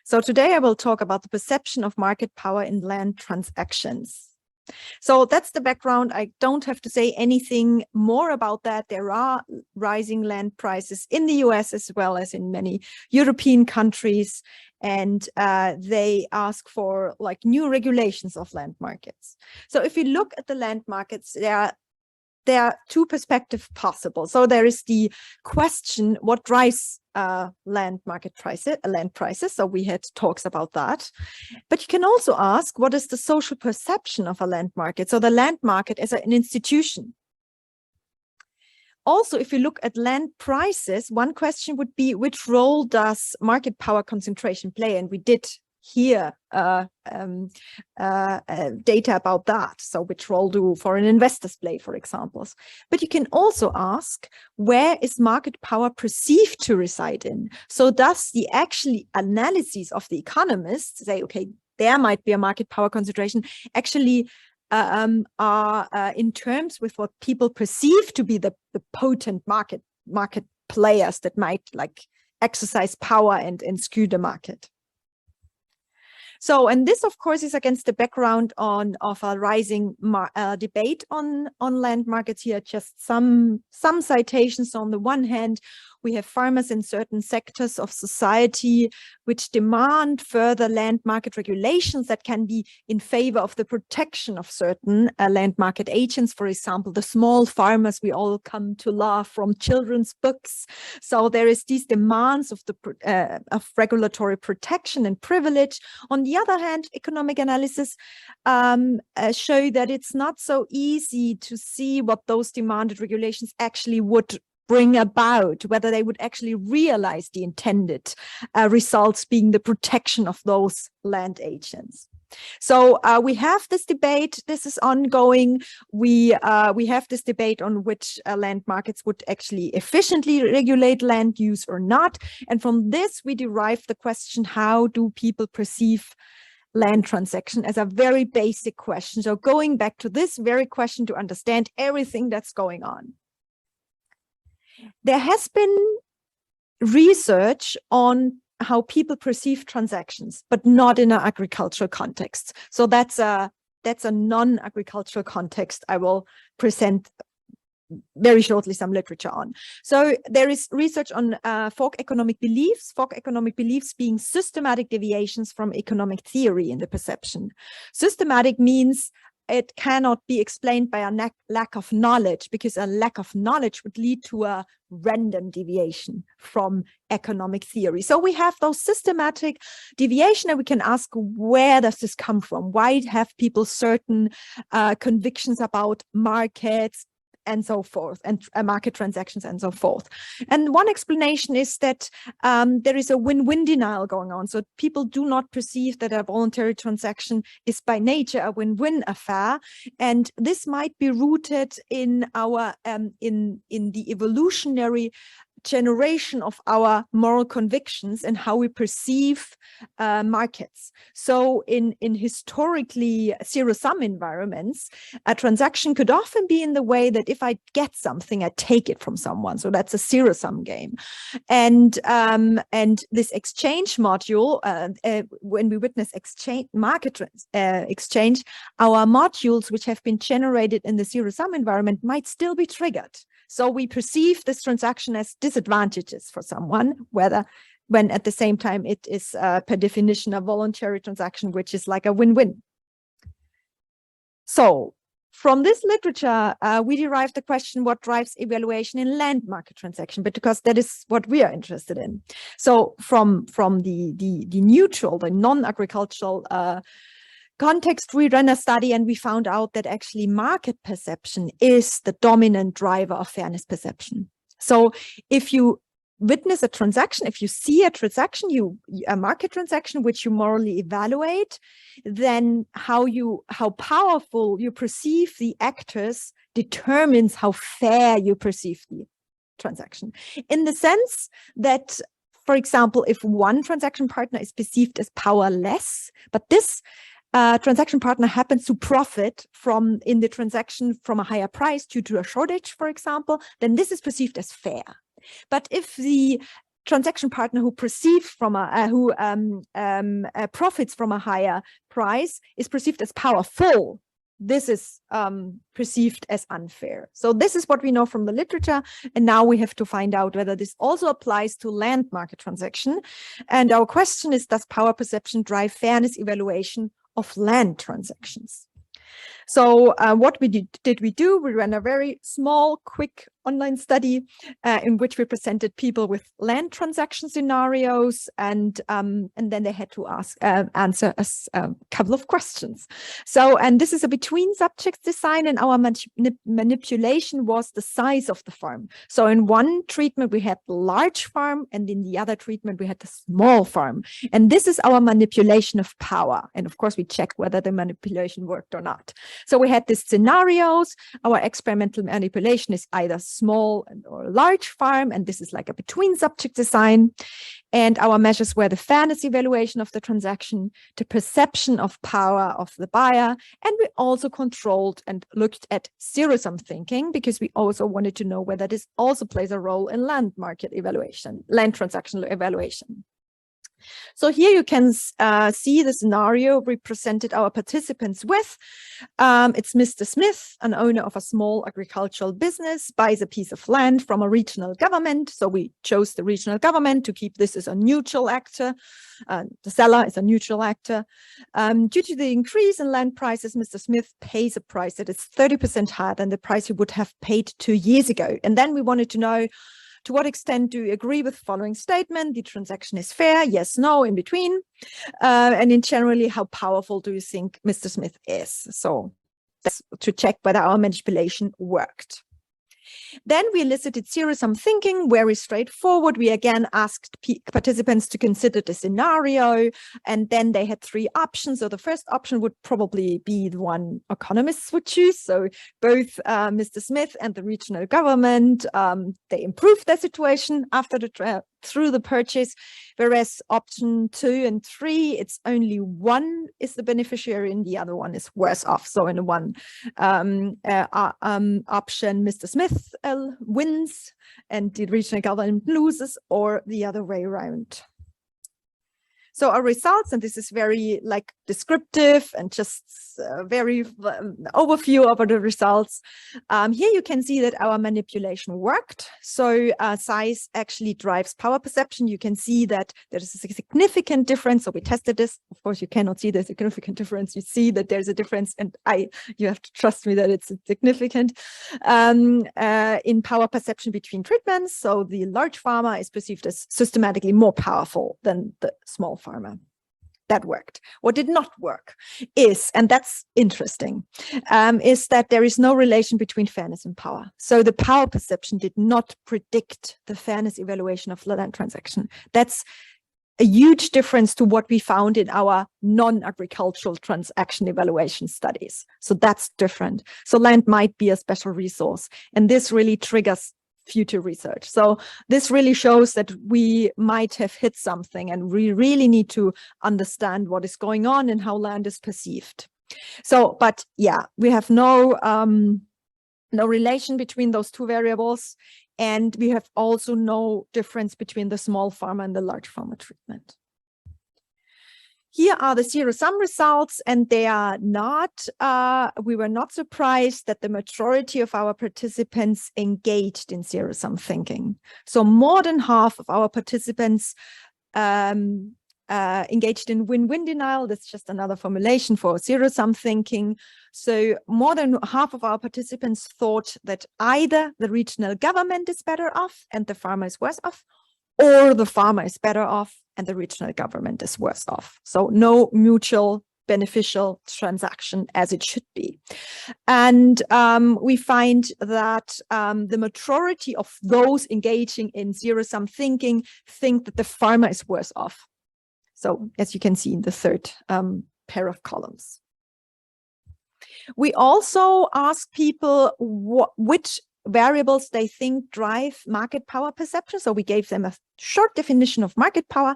So today I will talk about the perception of market power in land transactions. So that's the background. I don't have to say anything more about that. There are rising land prices in the US as well as in many European countries, and they ask for like new regulations of land markets. So if you look at the land markets, there are two perspectives possible. So there is the question, what drives land prices? So we had talks about that. But you can also ask, what is the social perception of a land market? So the land market as an institution. Also, if you look at land prices, one question would be, which role does market power concentration play? And we did hear data about that. So which role do foreign investors play, for example? But you can also ask, where is market power perceived to reside in? So does the actually analyses of the economists say, okay, there might be a market power concentration, actually are in terms with what people perceive to be the potent market players that might like exercise power and skew the market. So, and this, of course, is against the background of a rising debate on land markets here. Just some citations. On the one hand, we have farmers in certain sectors of society which demand further land market regulations that can be in favor of the protection of certain land market agents. For example, the small farmers we all come to love from children's books. So there is these demands of regulatory protection and privilege. On the other hand, economic analysis show that it's not so easy to see what those demanded regulations actually would bring about, whether they would actually realize the intended results being the protection of those land agents. So we have this debate. This is ongoing. We have this debate on which land markets would actually efficiently regulate land use or not. And from this, we derive the question, how do people perceive land transaction, as a very basic question. So going back to this very question to understand everything that's going on. There has been research on how people perceive transactions, but not in an agricultural context. So that's a non-agricultural context. I will present very shortly some literature on. So there is research on folk economic beliefs being systematic deviations from economic theory in the perception. Systematic means it cannot be explained by a lack of knowledge, because a lack of knowledge would lead to a random deviation from economic theory. So we have those systematic deviation, and we can ask, where does this come from? Why have people certain convictions about markets and so forth, and market transactions and so forth? And one explanation is that there is a win-win denial going on. So people do not perceive that a voluntary transaction is by nature a win-win affair. And this might be rooted in our in the evolutionary generation of our moral convictions and how we perceive markets. So in historically zero-sum environments, a transaction could often be in the way that if I get something, I take it from someone. So that's a zero-sum game. And this exchange module, when we witness market exchange, our modules which have been generated in the zero-sum environment might still be triggered. So we perceive this transaction as disadvantageous for someone, when at the same time it is per definition a voluntary transaction, which is like a win-win. So from this literature, we derive the question, what drives evaluation in land market transaction? But because that is what we are interested in. So from the neutral, the non-agricultural context, we ran a study and we found out that actually market perception is the dominant driver of fairness perception. So if you witness a transaction, if you see a transaction, a market transaction which you morally evaluate, then how powerful you perceive the actors determines how fair you perceive the transaction. In the sense that, for example, if one transaction partner is perceived as powerless, but this transaction partner happens to profit in the transaction from a higher price due to a shortage, for example, then this is perceived as fair. But if the transaction partner who profits from a higher price is perceived as powerful, this is perceived as unfair. So this is what we know from the literature, and now we have to find out whether this also applies to land market transaction. And our question is, does power perception drive fairness evaluation of land transactions? So what did we do? We ran a very small, quick online study in which we presented people with land transaction scenarios, and then they had to answer a couple of questions. So, and this is a between subjects design, and our manipulation was the size of the farm. So in one treatment we had the large farm, and in the other treatment we had the small farm. And this is our manipulation of power. And of course we checked whether the manipulation worked or not. So we had these scenarios. Our experimental manipulation is either small or large farm, and this is like a between subject design. And our measures were the fairness evaluation of the transaction, the perception of power of the buyer, and we also controlled and looked at zero-sum thinking, because we also wanted to know whether this also plays a role in land market evaluation, land transaction evaluation. So here you can see the scenario we presented our participants with. It's Mr. Smith, an owner of a small agricultural business, buys a piece of land from a regional government. So we chose the regional government to keep this as a neutral actor. The seller is a neutral actor. Due to the increase in land prices, Mr. Smith pays a price that is 30% higher than the price he would have paid 2 years ago. And then we wanted to know, to what extent do you agree with the following statement? The transaction is fair, yes, no, in between. And in generally, how powerful do you think Mr. Smith is? So that's to check whether our manipulation worked. Then we elicited zero-sum thinking, very straightforward. We again asked participants to consider the scenario, and then they had 3 options. So the first option would probably be the one economists would choose. So both Mr. Smith and the regional government, they improved their situation after through the purchase, whereas option 2 and 3, it's only one is the beneficiary and the other one is worse off. So in one option, Mr. Smith wins and the regional government loses, or the other way around. So our results, and this is very like descriptive and just very overview of the results. Here you can see that our manipulation worked. So size actually drives power perception. You can see that there is a significant difference. So we tested this. Of course, you cannot see the significant difference. You see that there's a difference, and you have to trust me that it's significant in power perception between treatments. So the large pharma is perceived as systematically more powerful than the small pharma. That worked. What did not work is, and that's interesting, is that there is no relation between fairness and power. So the power perception did not predict the fairness evaluation of the land transaction. That's a huge difference to what we found in our non-agricultural transaction evaluation studies. So that's different. So land might be a special resource, and this really triggers future research. So this really shows that we might have hit something, and we really need to understand what is going on and how land is perceived. So, but yeah, we have no relation between those two variables, and we have also no difference between the small pharma and the large pharma treatment. Here are the zero-sum results, and they are not, we were not surprised that the majority of our participants engaged in zero-sum thinking. So more than half of our participants engaged in win-win denial. That's just another formulation for zero-sum thinking. So more than half of our participants thought that either the regional government is better off and the farmer is worse off, or the farmer is better off and the regional government is worse off. So no mutual beneficial transaction as it should be. And we find that the majority of those engaging in zero-sum thinking think that the farmer is worse off. So as you can see in the third pair of columns. We also ask people which variables they think drive market power perception. So we gave them a short definition of market power,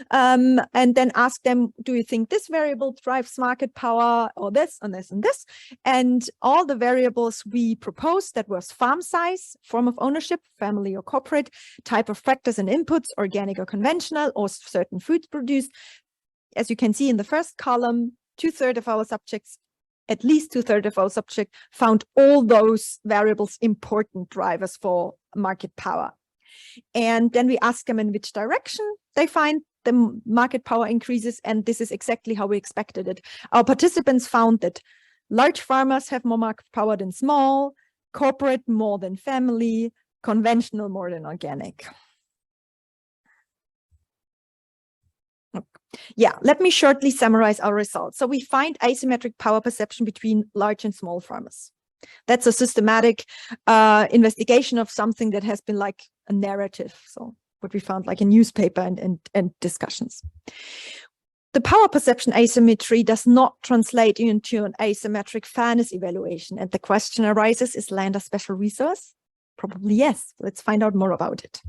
and then ask them, do you think this variable drives market power, or this and this and this? And all the variables we proposed, that was farm size, form of ownership, family or corporate, type of factors and inputs, organic or conventional, or certain foods produced. As you can see in the first column, 2/3 of our subjects, at least 2/3 of our subjects, found all those variables important drivers for market power. And then we ask them in which direction they find the market power increases, and this is exactly how we expected it. Our participants found that large farmers have more market power than small, corporate more than family, conventional more than organic. Yeah, let me shortly summarize our results. So we find asymmetric power perception between large and small farmers. That's a systematic investigation of something that has been like a narrative. So what we found like a newspaper and discussions. The power perception asymmetry does not translate into an asymmetric fairness evaluation. And the question arises, is land a special resource? Probably yes. Let's find out more about it.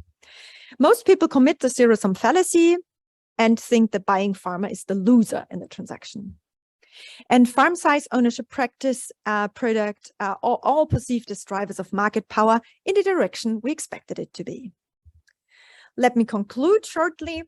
Most people commit the zero-sum fallacy and think the buying farmer is the loser in the transaction. And farm size, ownership practice, product are all perceived as drivers of market power in the direction we expected it to be. Let me conclude shortly.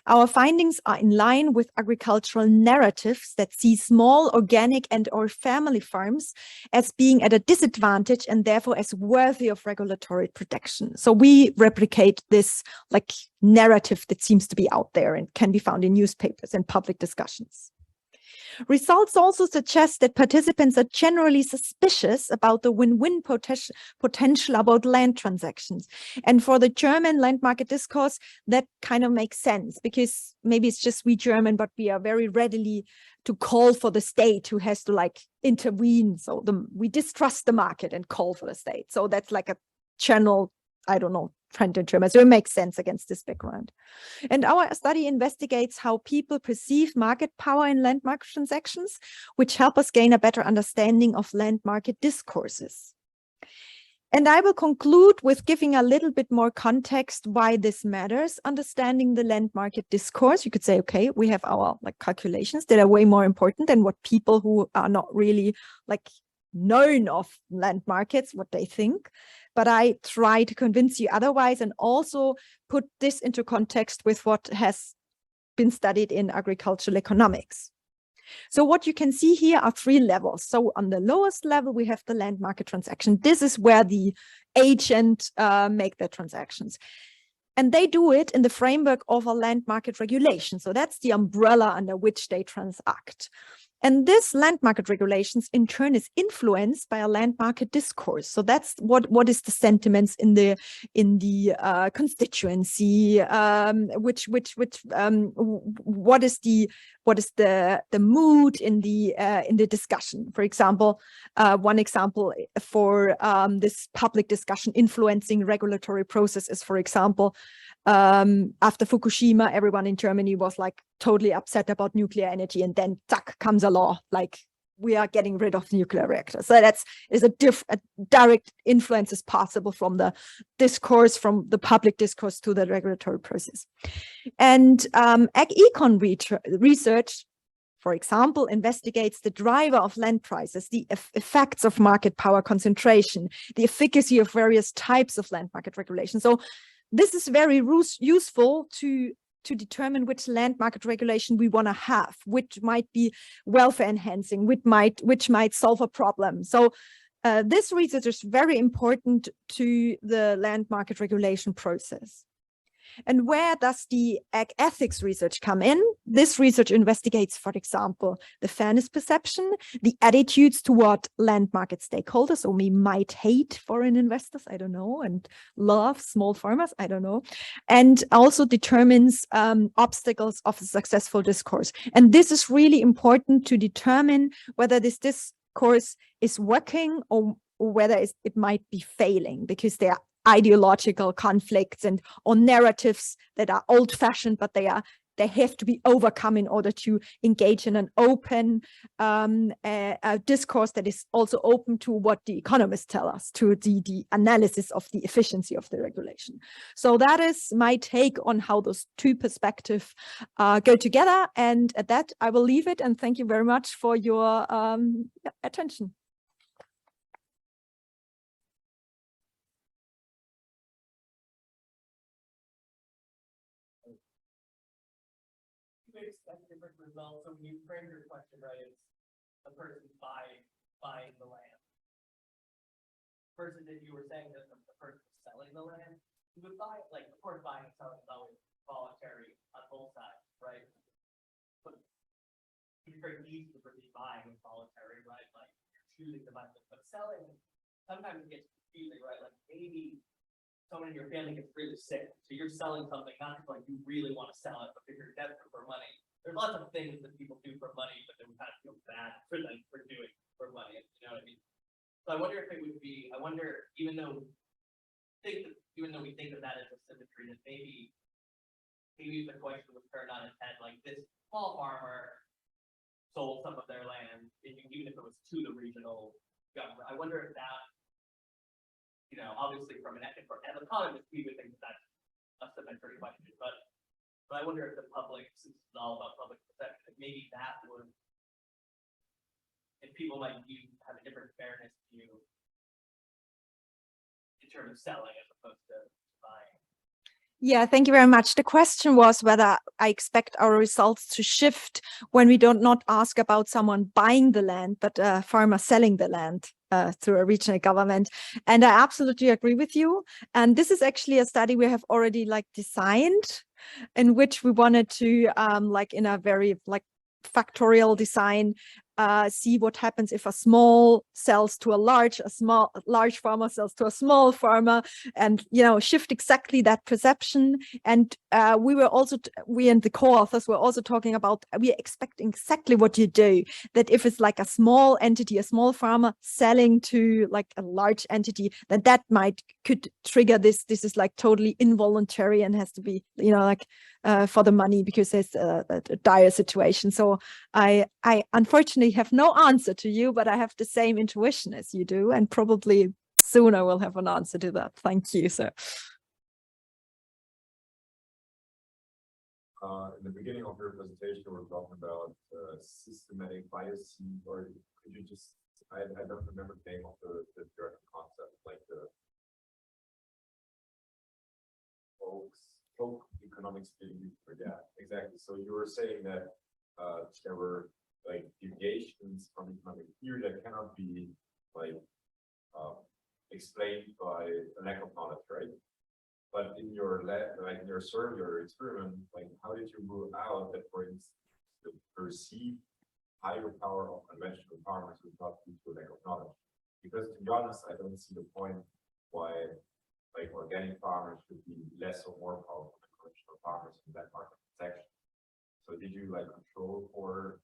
Our findings are in line with agricultural narratives that see small organic and/or family farms as being at a disadvantage and therefore as worthy of regulatory protection. So we replicate this like narrative that seems to be out there and can be found in newspapers and public discussions. Results also suggest that participants are generally suspicious about the win-win potential about land transactions. And for the German land market discourse, that kind of makes sense, because maybe it's just we German, but we are very readily to call for the state who has to like intervene. So we distrust the market and call for the state. So that's like a general, I don't know, trend in Germany. So it makes sense against this background. And our study investigates how people perceive market power in land market transactions, which help us gain a better understanding of land market discourses. And I will conclude with giving a little bit more context why this matters, understanding the land market discourse. You could say, okay, we have our like calculations that are way more important than what people who are not really like known of land markets, what they think. But I try to convince you otherwise, and also put this into context with what has been studied in agricultural economics. So what you can see here are 3 levels. So on the lowest level, we have the land market transaction. This is where the agent make their transactions. And they do it in the framework of a land market regulation. So that's the umbrella under which they transact. And this land market regulations in turn is influenced by a land market discourse. So that's what is the sentiments in the constituency, what is the mood in the discussion. For example, one example for this public discussion influencing regulatory process is, for example, after Fukushima, everyone in Germany was like totally upset about nuclear energy, and then zack comes a law like we are getting rid of nuclear reactors. So a direct influence is possible from the discourse, from the public discourse to the regulatory process. And ag-econ research, for example, investigates the driver of land prices, the effects of market power concentration, the efficacy of various types of land market regulation. So this is very useful to determine which land market regulation we want to have, which might be welfare enhancing, which might solve a problem. So this research is very important to the land market regulation process. And where does the ag ethics research come in? This research investigates, for example, the fairness perception, the attitudes toward land market stakeholders. So we might hate foreign investors, I don't know, and love small farmers, I don't know, and also determines obstacles of a successful discourse. And this is really important to determine whether this discourse is working or whether it might be failing, because there are ideological conflicts and or narratives that are old-fashioned, but they have to be overcome in order to engage in an open discourse that is also open to what the economists tell us, to the analysis of the efficiency of the regulation. So that is my take on how those 2 perspectives go together. And at that, I will leave it, and thank you very much for your attention. You expect different results. So when you frame your question, right, it's the person buying the land versus if you were saying that the person selling the land, you would buy, like, of course, buying and selling is always voluntary on both sides, right? But it's very easy for the buying is voluntary, right? Like you're choosing to buy, but selling sometimes it gets confusing, right? Like maybe someone in your family gets really sick, so you're selling something not because like you really want to sell it, but because you're desperate for money. There's lots of things that people do for money, but then we kind of feel bad for them for doing for money. You know what I mean? So I wonder if it would be. I wonder, even though we think of that as a symmetry, that maybe the question was turned on its head. Like this small farmer sold some of their land, even if it was to the regional government. I wonder if that. You know, obviously from an economist, we would think that that's a symmetry question, but I wonder if the public, since it's all about public perception, maybe that would, if people might have a different fairness view in terms of selling as opposed to buying. Yeah, thank you very much. The question was whether I expect our results to shift when we don't not ask about someone buying the land, but a farmer selling the land through a regional government. And I absolutely agree with you. And this is actually a study we have already designed, in which we wanted to in a very factorial design, see what happens if a small sells to a large farmer sells to a small farmer, and shift exactly that perception. And we and the co-authors were also talking about, we are expecting exactly what you do, that if it's like a small entity, a small farmer selling to a large entity, that could trigger this is totally involuntary and has to be for the money because there's a dire situation. So I unfortunately have no answer to you, but I have the same intuition as you do, and probably soon I will have an answer to that. Thank you, sir. In the beginning of your presentation, we were talking about systematic bias, or could you just, I don't remember the name of the German concept, like the folk economics theory for that. Exactly. So you were saying that there were like deviations from economic theory that cannot be like explained by a lack of knowledge, right? But in your lab, like in your survey or experiment, like how did you rule out that, for instance, the perceived higher power of conventional farmers was not due to a lack of knowledge? Because to be honest, I don't see the point why like organic farmers should be less or more powerful than conventional farmers in that market section. So did you like control for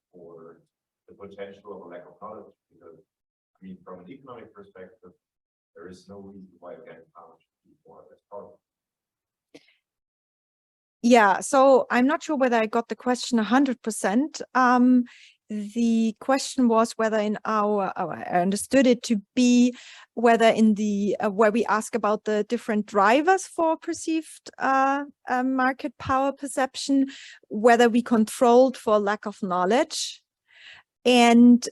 the potential of a lack of knowledge? Because I mean, from an economic perspective, there is no reason why organic farmers should be more or less powerful. Yeah, so I'm not sure whether I got the question 100%. The question was whether in our, I understood it to be whether in the, where we ask about the different drivers for perceived market power perception, whether we controlled for lack of knowledge. And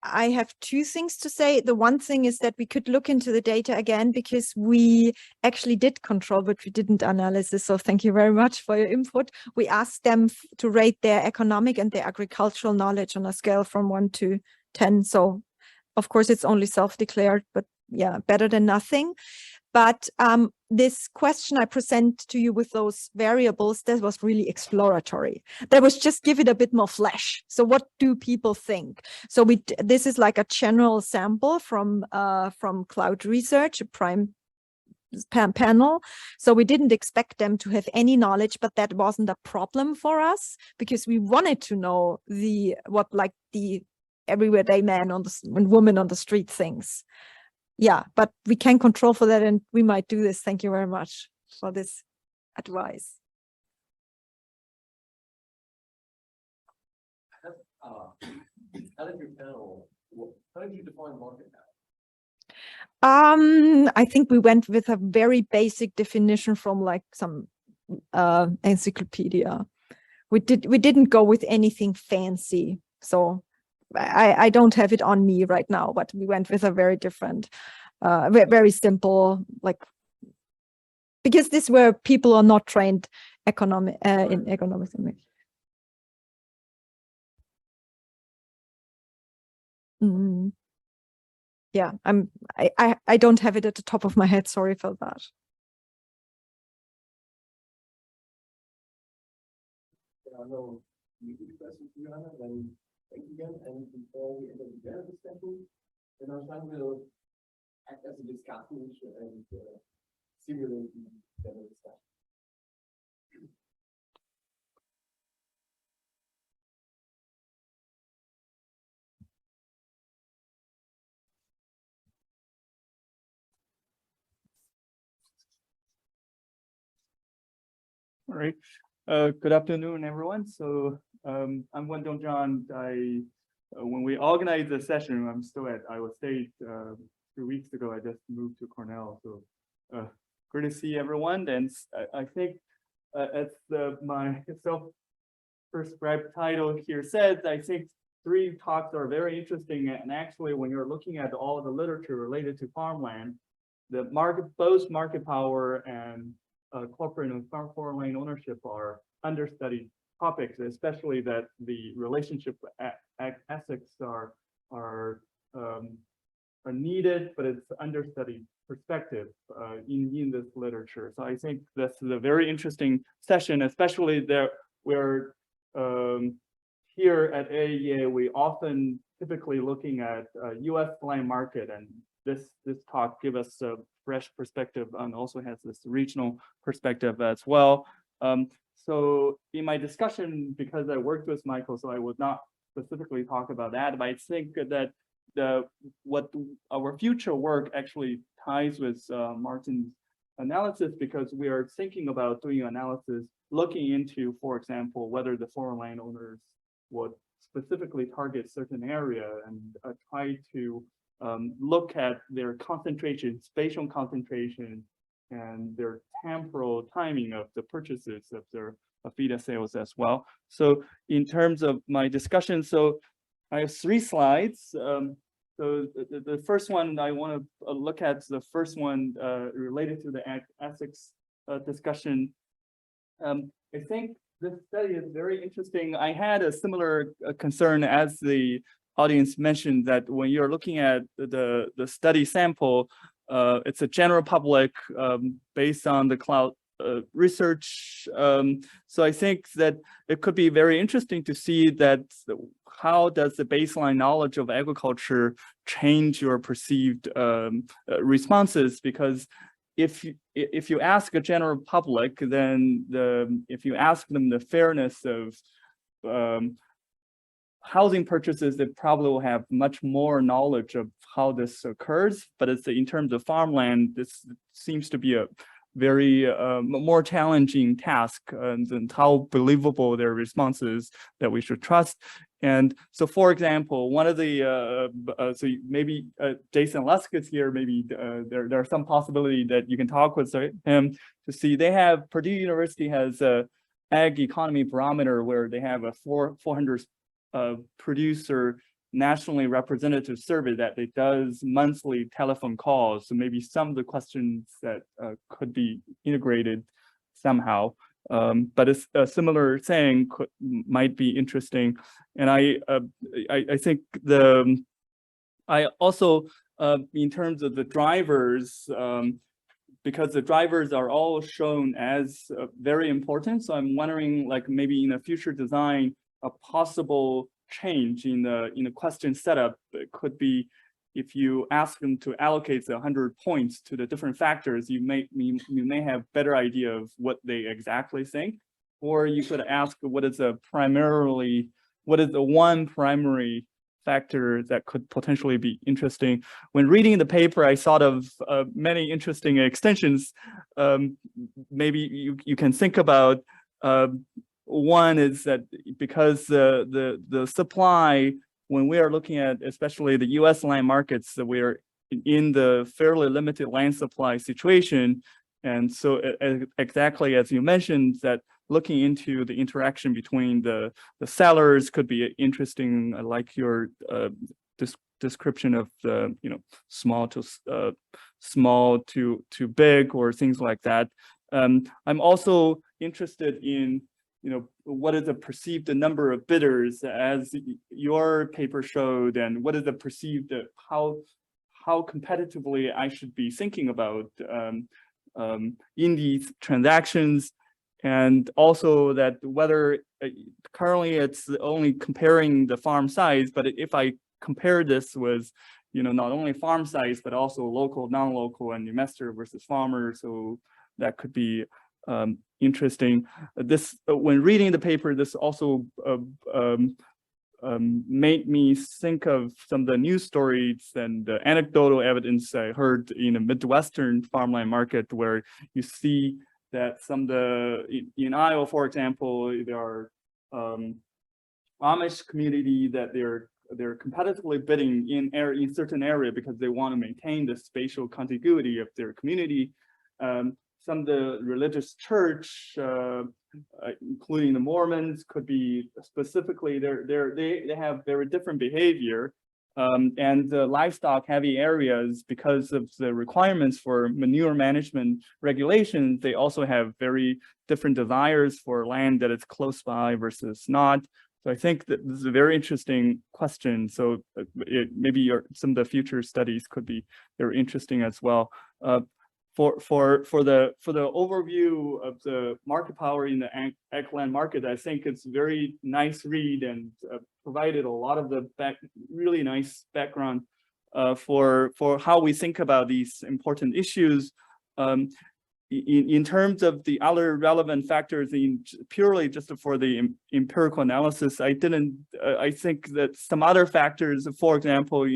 I have two things to say. The one thing is that we could look into the data again because we actually did control, but we didn't analysis. So thank you very much for your input. We asked them to rate their economic and their agricultural knowledge on a scale from 1 to 10. So of course it's only self-declared, but yeah, better than nothing. But this question I present to you with those variables, that was really exploratory. That was just give it a bit more flesh. So what do people think? So this is like a general sample from Cloud Research, a prime panel. So we didn't expect them to have any knowledge, but that wasn't a problem for us because we wanted to know what the everyday man and woman on the street thinks. Yeah, but we can control for that and we might do this. Thank you very much for this advice. How did your panel, how did you define market power? I think we went with a very basic definition from like some encyclopedia. We didn't go with anything fancy. So I don't have it on me right now, but we went with a very different, very simple, like, because this where people are not trained in economics. Yeah, I don't have it at the top of my head. Sorry for that. There are no immediate questions, Johanna, then thank you again. And before we enter the general discussion, then our time will act as a discussion and simulate the general discussion. All right. Good afternoon, everyone. So I'm Wendell John. When we organized the session, I'm still at Iowa State. 2 weeks ago, I just moved to Cornell. So good to see everyone. And I think as my self-prescribed title here says, I think 3 talks are very interesting. And actually, when you're looking at all the literature related to farmland, both market power and corporate and foreign land ownership are understudied topics, especially that the relationship ethics are needed, but it's understudied perspective in this literature. So I think this is a very interesting session, especially that we're here at AAEA, we often typically looking at U.S. land market, and this talk gives us a fresh perspective and also has this regional perspective as well. So in my discussion, because I worked with Michael, so I would not specifically talk about that, but I think that what our future work actually ties with Martin's analysis, because we are thinking about doing analysis, looking into, for example, whether the foreign landowners would specifically target certain area and try to look at their concentration, spatial concentration, and their temporal timing of the purchases of their feed sales as well. So in terms of my discussion, so I have 3 slides. So the first one, I want to look at the first one related to the ethics discussion. I think this study is very interesting. I had a similar concern as the audience mentioned, that when you're looking at the study sample, it's a general public based on the cloud research. So I think that it could be very interesting to see that how does the baseline knowledge of agriculture change your perceived responses? Because if you ask a general public, then if you ask them the fairness of housing purchases, they probably will have much more knowledge of how this occurs. But it's in terms of farmland, this seems to be a very more challenging task, and how believable their responses that we should trust. And so, for example, one of the so maybe Jason Lusk is here. Maybe there's some possibility that you can talk with him to see. They have Purdue University has a ag economy barometer where they have a 400 producer nationally representative survey that it does monthly telephone calls. So maybe some of the questions that could be integrated somehow. But it's a similar thing might be interesting. And I think I also in terms of the drivers, because the drivers are all shown as very important. So I'm wondering, like maybe in a future design, a possible change in the question setup could be if you ask them to allocate the 100 points to the different factors, you may have better idea of what they exactly think. Or you could ask what is the one primary factor that could potentially be interesting. When reading the paper, I thought of many interesting extensions. Maybe you can think about one is that because the supply, when we are looking at especially the US land markets, that we are in the fairly limited land supply situation. And so exactly as you mentioned, that looking into the interaction between the sellers could be interesting, like your description of the small to big or things like that. I'm also interested in what is the perceived number of bidders as your paper showed, and what is the perceived how competitively I should be thinking about in these transactions, and also that whether currently it's only comparing the farm size, but if I compare this with not only farm size but also local, non-local, and investor versus farmer, so that could be interesting. This when reading the paper, this also made me think of some of the news stories and the anecdotal evidence I heard in a Midwestern farmland market, where you see that some of in Iowa, for example, there are Amish community that they're competitively bidding in certain area because they want to maintain the spatial contiguity of their community. Some of the religious church, including the Mormons, could be specifically they have very different behavior, and the livestock heavy areas, because of the requirements for manure management regulations, they also have very different desires for land that is close by versus not. So I think that this is a very interesting question. So maybe some of the future studies could be very interesting as well. For the overview of the market power in the ag land market, I think it's very nice read and provided a lot of the really nice background for how we think about these important issues. In terms of the other relevant factors, purely just for the empirical analysis, I think that some other factors, for example,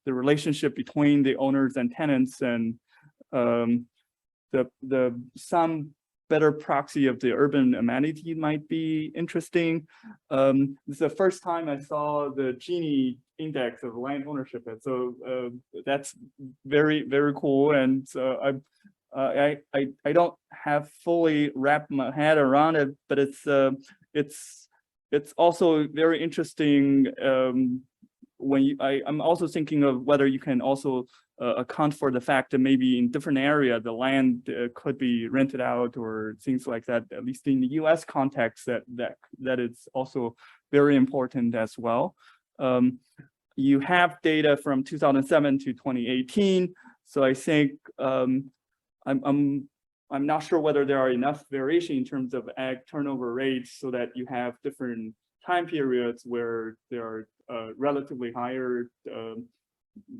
the relationship between the owners and tenants, and some better proxy of the urban amenity might be interesting. This is the first time I saw the Gini index of land ownership, and so that's very, very cool. And so I don't have fully wrapped my head around it, but it's also very interesting I'm also thinking of whether you can also account for the fact that maybe in different area the land could be rented out or things like that. At least in the U.S. context, that is also very important as well. You have data from 2007 to 2018, so I think I'm not sure whether there are enough variation in terms of ag turnover rates so that you have different time periods where there are relatively higher,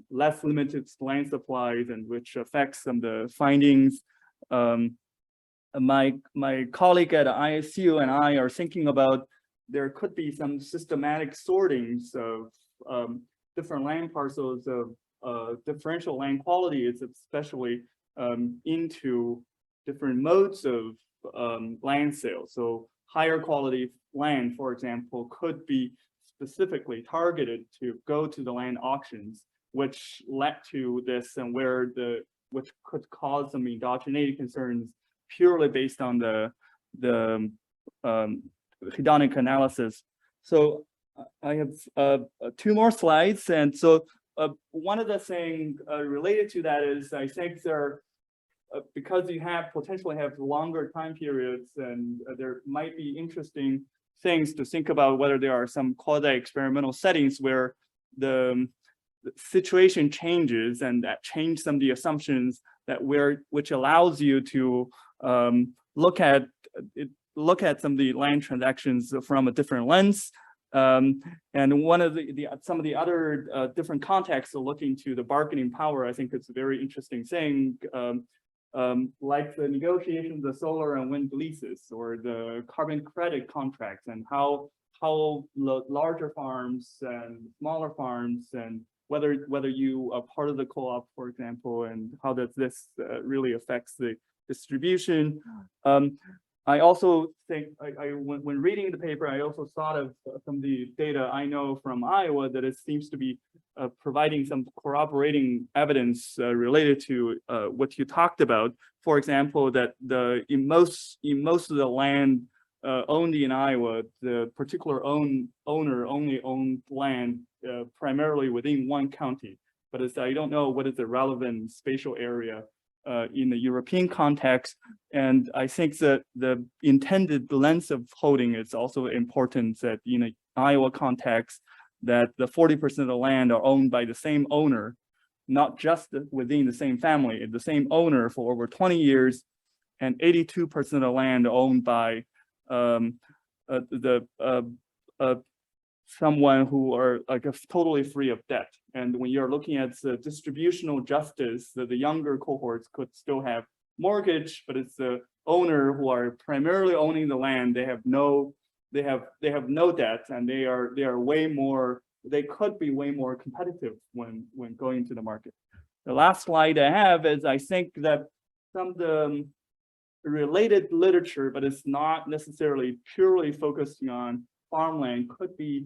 less limited land supplies, and which affects some of the findings. My colleague at ISU and I are thinking about there could be some systematic sortings of different land parcels of differential land qualities, especially into different modes of land sales. So higher quality land, for example, could be specifically targeted to go to the land auctions, which led to this, and which could cause some endogeneity concerns purely based on the hedonic analysis. So I have 2 more slides, and so one of the things related to that is I think there, because you potentially have longer time periods, and there might be interesting things to think about whether there are some quasi-experimental settings where the situation changes and that change some of the assumptions which allows you to look at some of the land transactions from a different lens. And one of some of the other different contexts of looking to the bargaining power, I think it's a very interesting thing. Like the negotiations of solar and wind leases or the carbon credit contracts, and how larger farms and smaller farms, and whether you are part of the co-op, for example, and how does this really affects the distribution. I also think when reading the paper, I also thought of some of the data I know from Iowa that it seems to be providing some corroborating evidence related to what you talked about. For example, that in most of the land owned in Iowa, the particular owner only owned land primarily within one county. But I don't know what is the relevant spatial area in the European context. And I think that the intended length of holding is also important, that in an Iowa context, that the 40% of the land are owned by the same owner, not just within the same family, the same owner for over 20 years, and 82% of the land owned by someone who are totally free of debt. And when you're looking at the distributional justice, the younger cohorts could still have mortgage, but it's the owner who are primarily owning the land. They have no debt, and they could be way more competitive when going to the market. The last slide I have is I think that some of the related literature, but it's not necessarily purely focusing on farmland, could be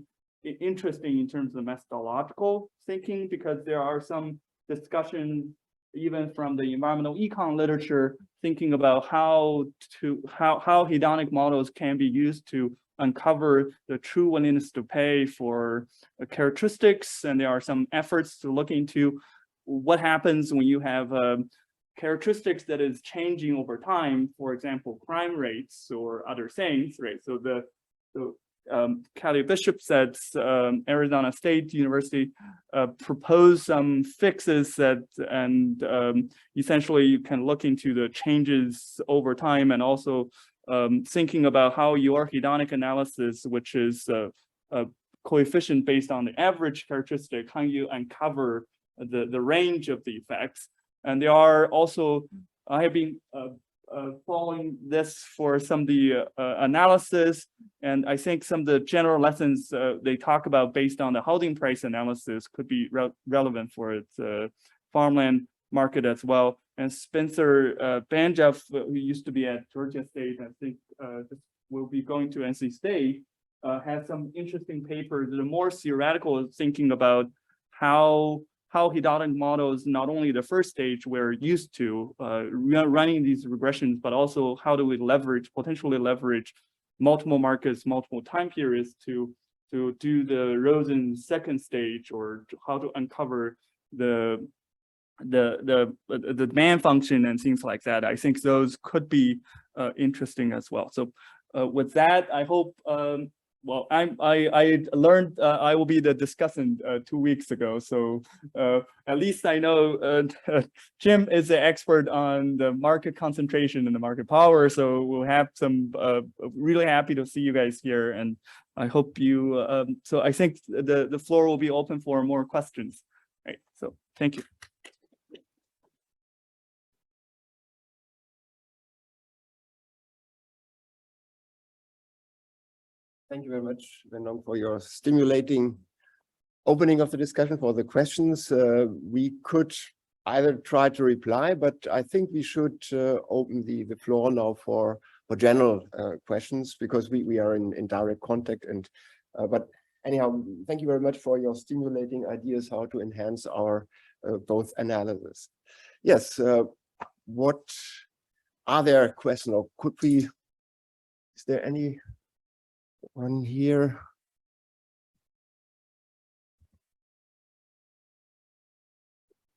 interesting in terms of methodological thinking, because there are some discussions even from the environmental econ literature thinking about how hedonic models can be used to uncover the true willingness to pay for characteristics. And there are some efforts to look into what happens when you have characteristics that is changing over time, for example, crime rates or other things, right? So Callie Bishop said Arizona State University proposed some fixes and essentially you can look into the changes over time, and also thinking about how your hedonic analysis, which is a coefficient based on the average characteristic, how you uncover the range of the effects. And there are also, I have been following this for some of the analysis, and I think some of the general lessons they talk about based on the housing price analysis could be relevant for its farmland market as well. And Spencer Banjeff, who used to be at Georgia State, I think will be going to NC State, has some interesting papers that are more theoretical, thinking about how hedonic models, not only the first stage we're used to running these regressions, but also how do we potentially leverage multiple markets, multiple time periods to to do the Rosen second stage, or how to uncover the demand function and things like that. I think those could be interesting as well. So with that, I hope, well, I learned I will be the discussant 2 weeks ago. So at least I know Jim is the expert on the market concentration and the market power. So we'll have some, really happy to see you guys here. And I hope you, so I think the floor will be open for more questions. Right, so thank you. Thank you very much, Wenong, for your stimulating opening of the discussion, for the questions. We could either try to reply, but I think we should open the floor now for general questions, because we are in direct contact. And but anyhow, thank you very much for your stimulating ideas how to enhance our both analysis. Yes, what are there questions, or could we? Is there any one here?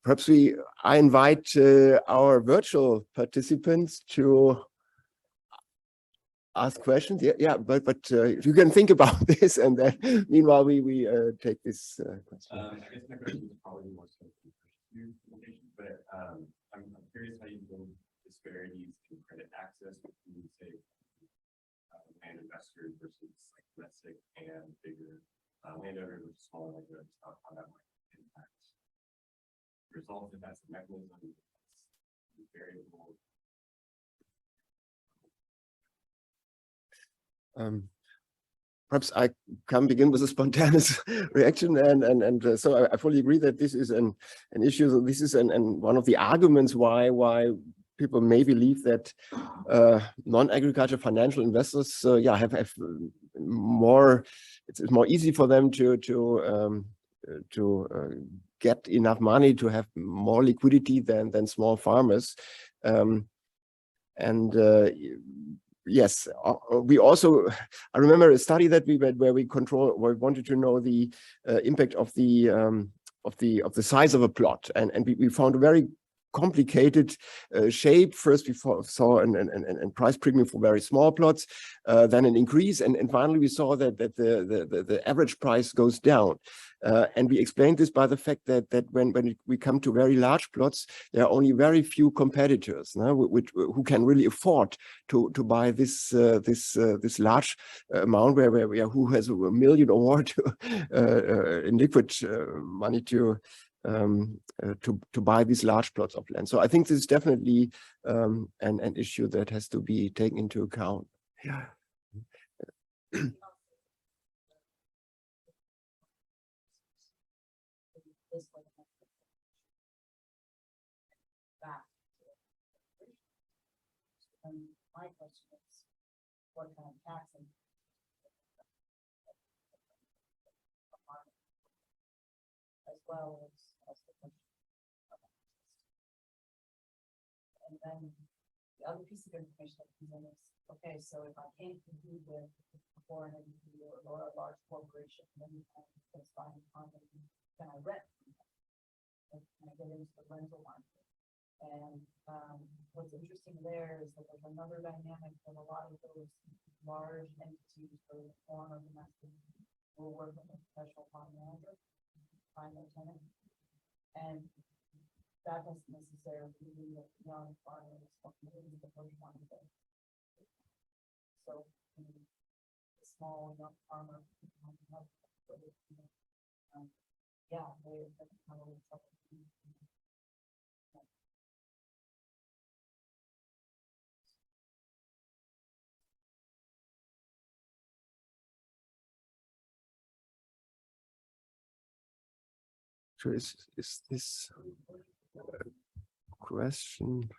Perhaps I invite our virtual participants to ask questions. Yeah, but you can think about this, and then meanwhile we take this question. I guess my question is probably more so for you, but I'm curious how you build disparities in credit access between, say, land investors versus like domestic and bigger landowners or smaller landowners, how that might impact results, if that's a mechanism, variable. Perhaps I can begin with a spontaneous reaction, and so I fully agree that this is an issue. So this is one of the arguments why people may believe that non-agriculture financial investors, have more. It's more easy for them to get enough money to have more liquidity than small farmers, yes, we also. I remember a study that we read where we wanted to know the impact of the size of a plot, and we found a very complicated shape. First, we saw an price premium for very small plots, then an increase, and finally we saw that the average price goes down. And we explained this by the fact that when we come to very large plots, there are only very few competitors who can really afford to buy this large amount, where who has $1 million or more in liquid money to buy these large plots of land. So I think this is definitely an issue that has to be taken into account. Yeah. My question is, what kind of taxing? As well as the question of access. And then the other piece of information that comes in is, okay, so if I can't compete with a foreign entity or a large corporation, then I'm just buying content, can I rent? Can I get into the rental market? And what's interesting there is that there's another dynamic that a lot of those large entities, whether foreign or domestic, will work with a professional farm manager, find their tenant, and that doesn't necessarily mean that young farmers is the first one to go. So the small young farmer, yeah, they kind of Is this question?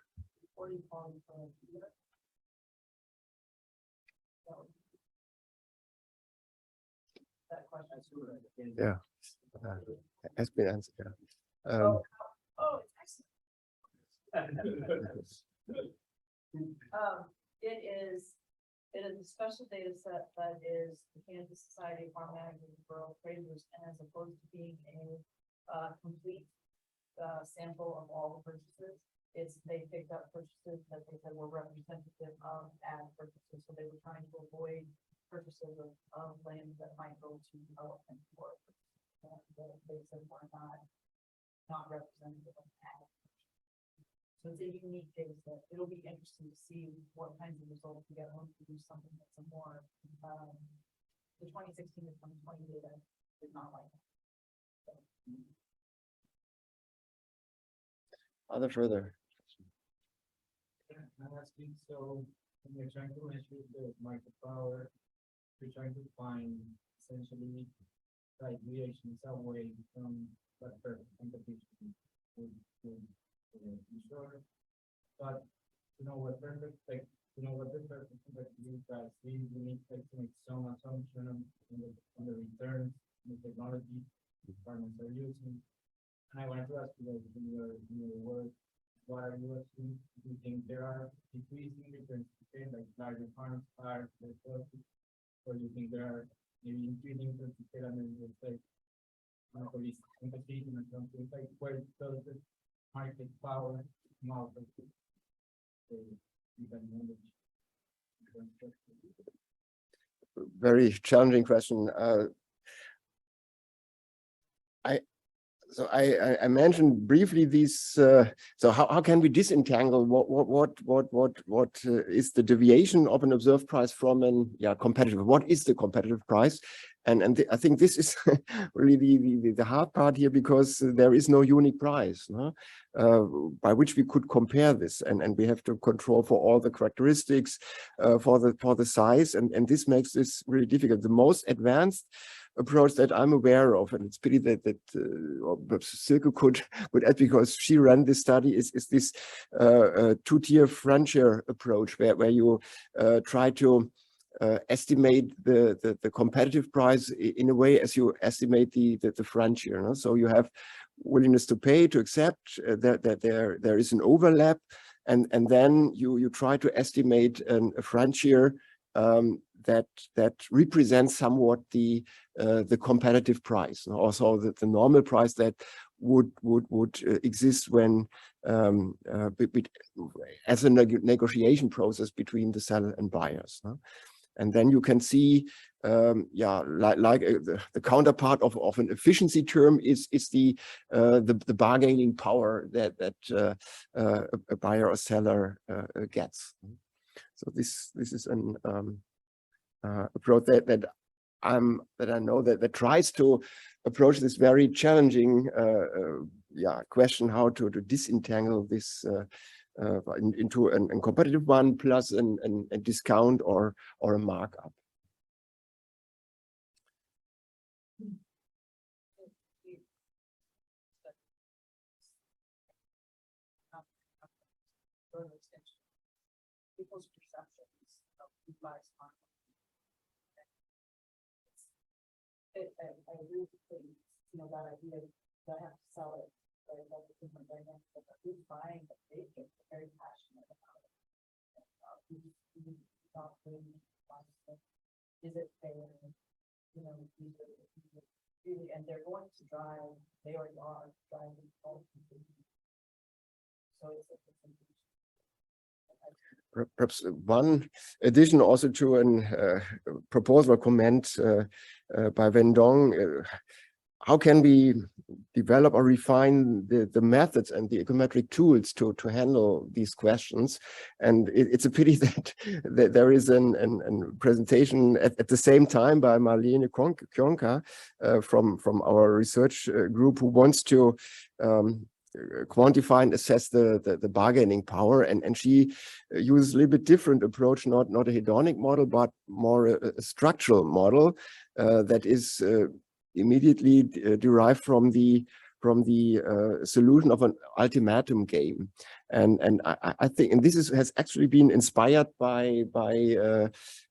Yeah, has been answered. Yeah. it is It is a special data set that is the Kansas Society of Farm Managers and Rural Appraisers, and as opposed to being a complete sample of all the purchases, they picked up purchases that they said were representative of ag purchases, so they were trying to avoid purchases of land that might go to development for. They said were not representative of ag. So it's a unique data set. It'll be interesting to see what kinds of results we get once we do something that's a more, the 2016 to 2020 data is not like that. Other further? I'm asking, so when you're trying to measure the market power, you're trying to find essentially like deviation some way from that perfect competition with sure, but you know what perfect, like you know what the perfect competition guys we need to make some assumption on the returns and the technology farmers are using. And I wanted to ask you, like, in your work, what are you assuming? Do you think there are decreasing returns to like larger farms are less wealthy, or do you think there are maybe increasing returns to and then it's like monopoly competition or something? It's like where does the market power come out of Very challenging question. I mentioned briefly these. So how can we disentangle what is the deviation of an observed price from an competitive? What is the competitive price? And I think this is really the hard part here, because there is no unique price, no? By which we could compare this, and we have to control for all the characteristics, for the size, and this makes this really difficult. The most advanced approach that I'm aware of, and it's pity that Silke could add, because she ran this study, is this two-tier frontier approach, where you try to estimate the competitive price in a way as you estimate the frontier. No? So you have willingness to pay, to accept that there is an overlap, and then you try to estimate a frontier that represents somewhat the competitive price, and also the normal price that would exist when as a negotiation process between the seller and buyers. No? And then you can see, the counterpart of an efficiency term is the bargaining power that a buyer or seller gets. So this is an approach that I know that tries to approach this very challenging question, how to disentangle this into a competitive one plus a discount or a markup. People's perceptions of who buys farm. I really think, that idea that I have to sell it, right? That's a different dynamic, but who's buying the bacon, very passionate about it. Who's not really buying it? Is it fair? Really, and they're going to drive, they already are driving all. So it's Perhaps one addition also to a proposal or comment by Vendong. How can we develop or refine the methods and the econometric tools to handle these questions? And it's a pity that there is a presentation at the same time by Marlene Kionka from our research group, who wants to quantify and assess the bargaining power, and she uses a little bit different approach, not a hedonic model, but more a structural model that is immediately derived from the solution of an ultimatum game. And I think, and this has actually been inspired by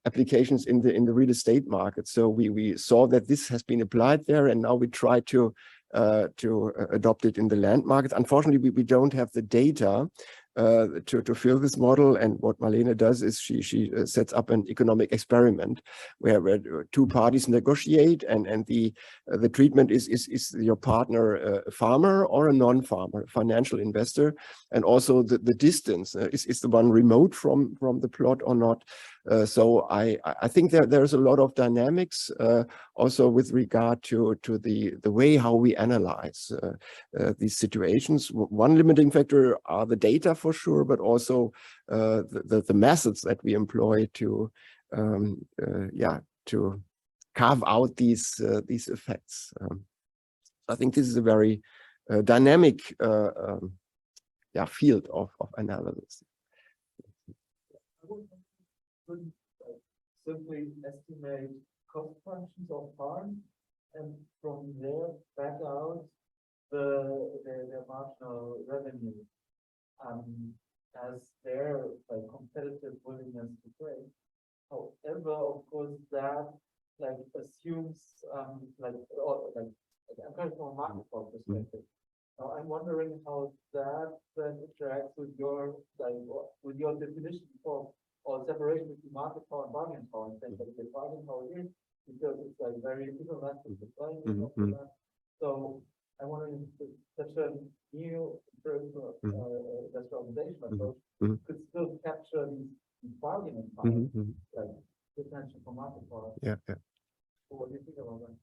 applications in the real estate market. So we saw that this has been applied there, and now we try to adopt it in the land market. Unfortunately, we don't have the data to fill this model. And what Marlene does is she sets up an economic experiment where two parties negotiate, and the treatment is your partner a farmer or a non-farmer, financial investor, and also the distance is the one remote from the plot or not. So I think there's a lot of dynamics also with regard to the way how we analyze these situations. One limiting factor are the data for sure, but also the methods that we employ to to carve out these effects. I think this is a very dynamic field of analysis. Could simply estimate cost functions of farms and from there back out their marginal revenue as their competitive willingness to trade. However, of course, that assumes from a market power perspective. Now, I'm wondering how that then interacts with your definition of or separation between market power and bargaining power, and saying that the bargaining power is because it's very inelastic supply. So I'm wondering if such a new industrialization approach could still capture these bargaining power, differential from market power. Yeah. So what do you think about that?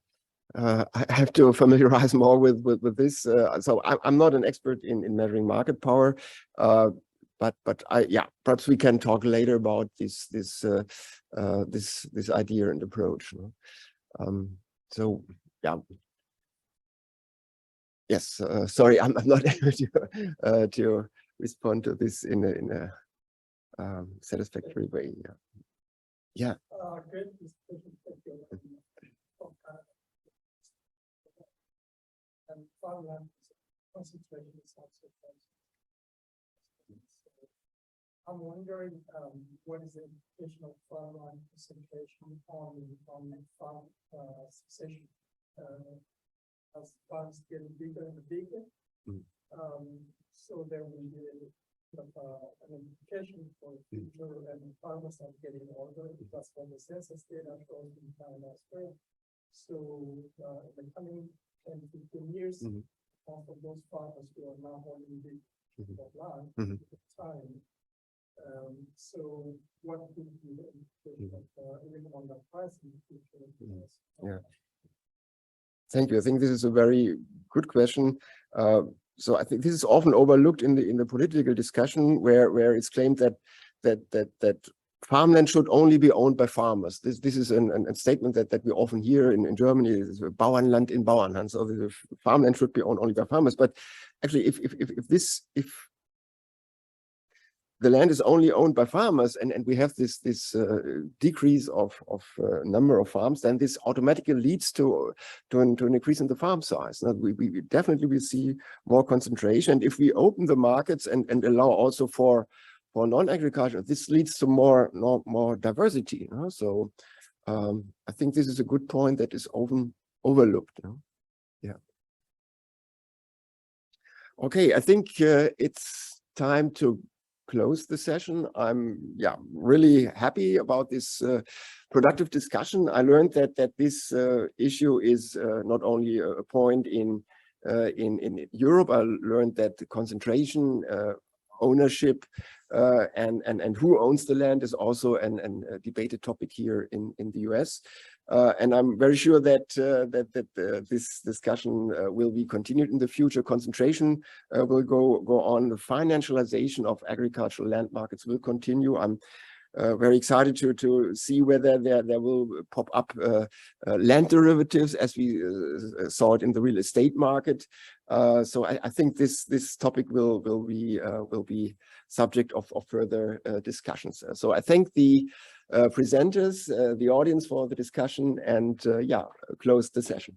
I have to familiarize more with this. So I'm not an expert in measuring market power, but perhaps we can talk later about this idea and approach. So yeah. Yes. Sorry, I'm not able to respond to this in a satisfactory way. Yeah. Good. And farmland concentration is also I'm wondering what is the implication of farmland concentration on farm succession as farms get bigger and bigger. So there will be an implication for the future, and farmers are getting older because when the census data shows in China as well. So in the coming 10 to 15 years, half of those farmers who are now holding big land at the time. So what would be the implication of on the price in the future? Yeah. Thank you. I think this is a very good question. So I think this is often overlooked in the political discussion, where it's claimed that farmland should only be owned by farmers. This is a statement that we often hear in Germany. Is Bauernland in Bauernhand. So the farmland should be owned only by farmers. But actually, if the land is only owned by farmers, and we have this decrease of number of farms, then this automatically leads to an increase in the farm size. Now, we definitely will see more concentration. And if we open the markets and allow also for non-agriculture, this leads to more diversity. So I think this is a good point that is often overlooked. Yeah. Okay, I think it's time to close the session. I'm really happy about this productive discussion. I learned that this issue is not only a point in Europe. I learned that the concentration, ownership, and who owns the land is also a debated topic here in the US. And I'm very sure that this discussion will be continued in the future. Concentration will go on. The financialization of agricultural land markets will continue. I'm very excited to see whether there will pop up land derivatives as we saw it in the real estate market. So I think this topic will be subject of further discussions. So I thank the presenters, the audience for the discussion, and close the session.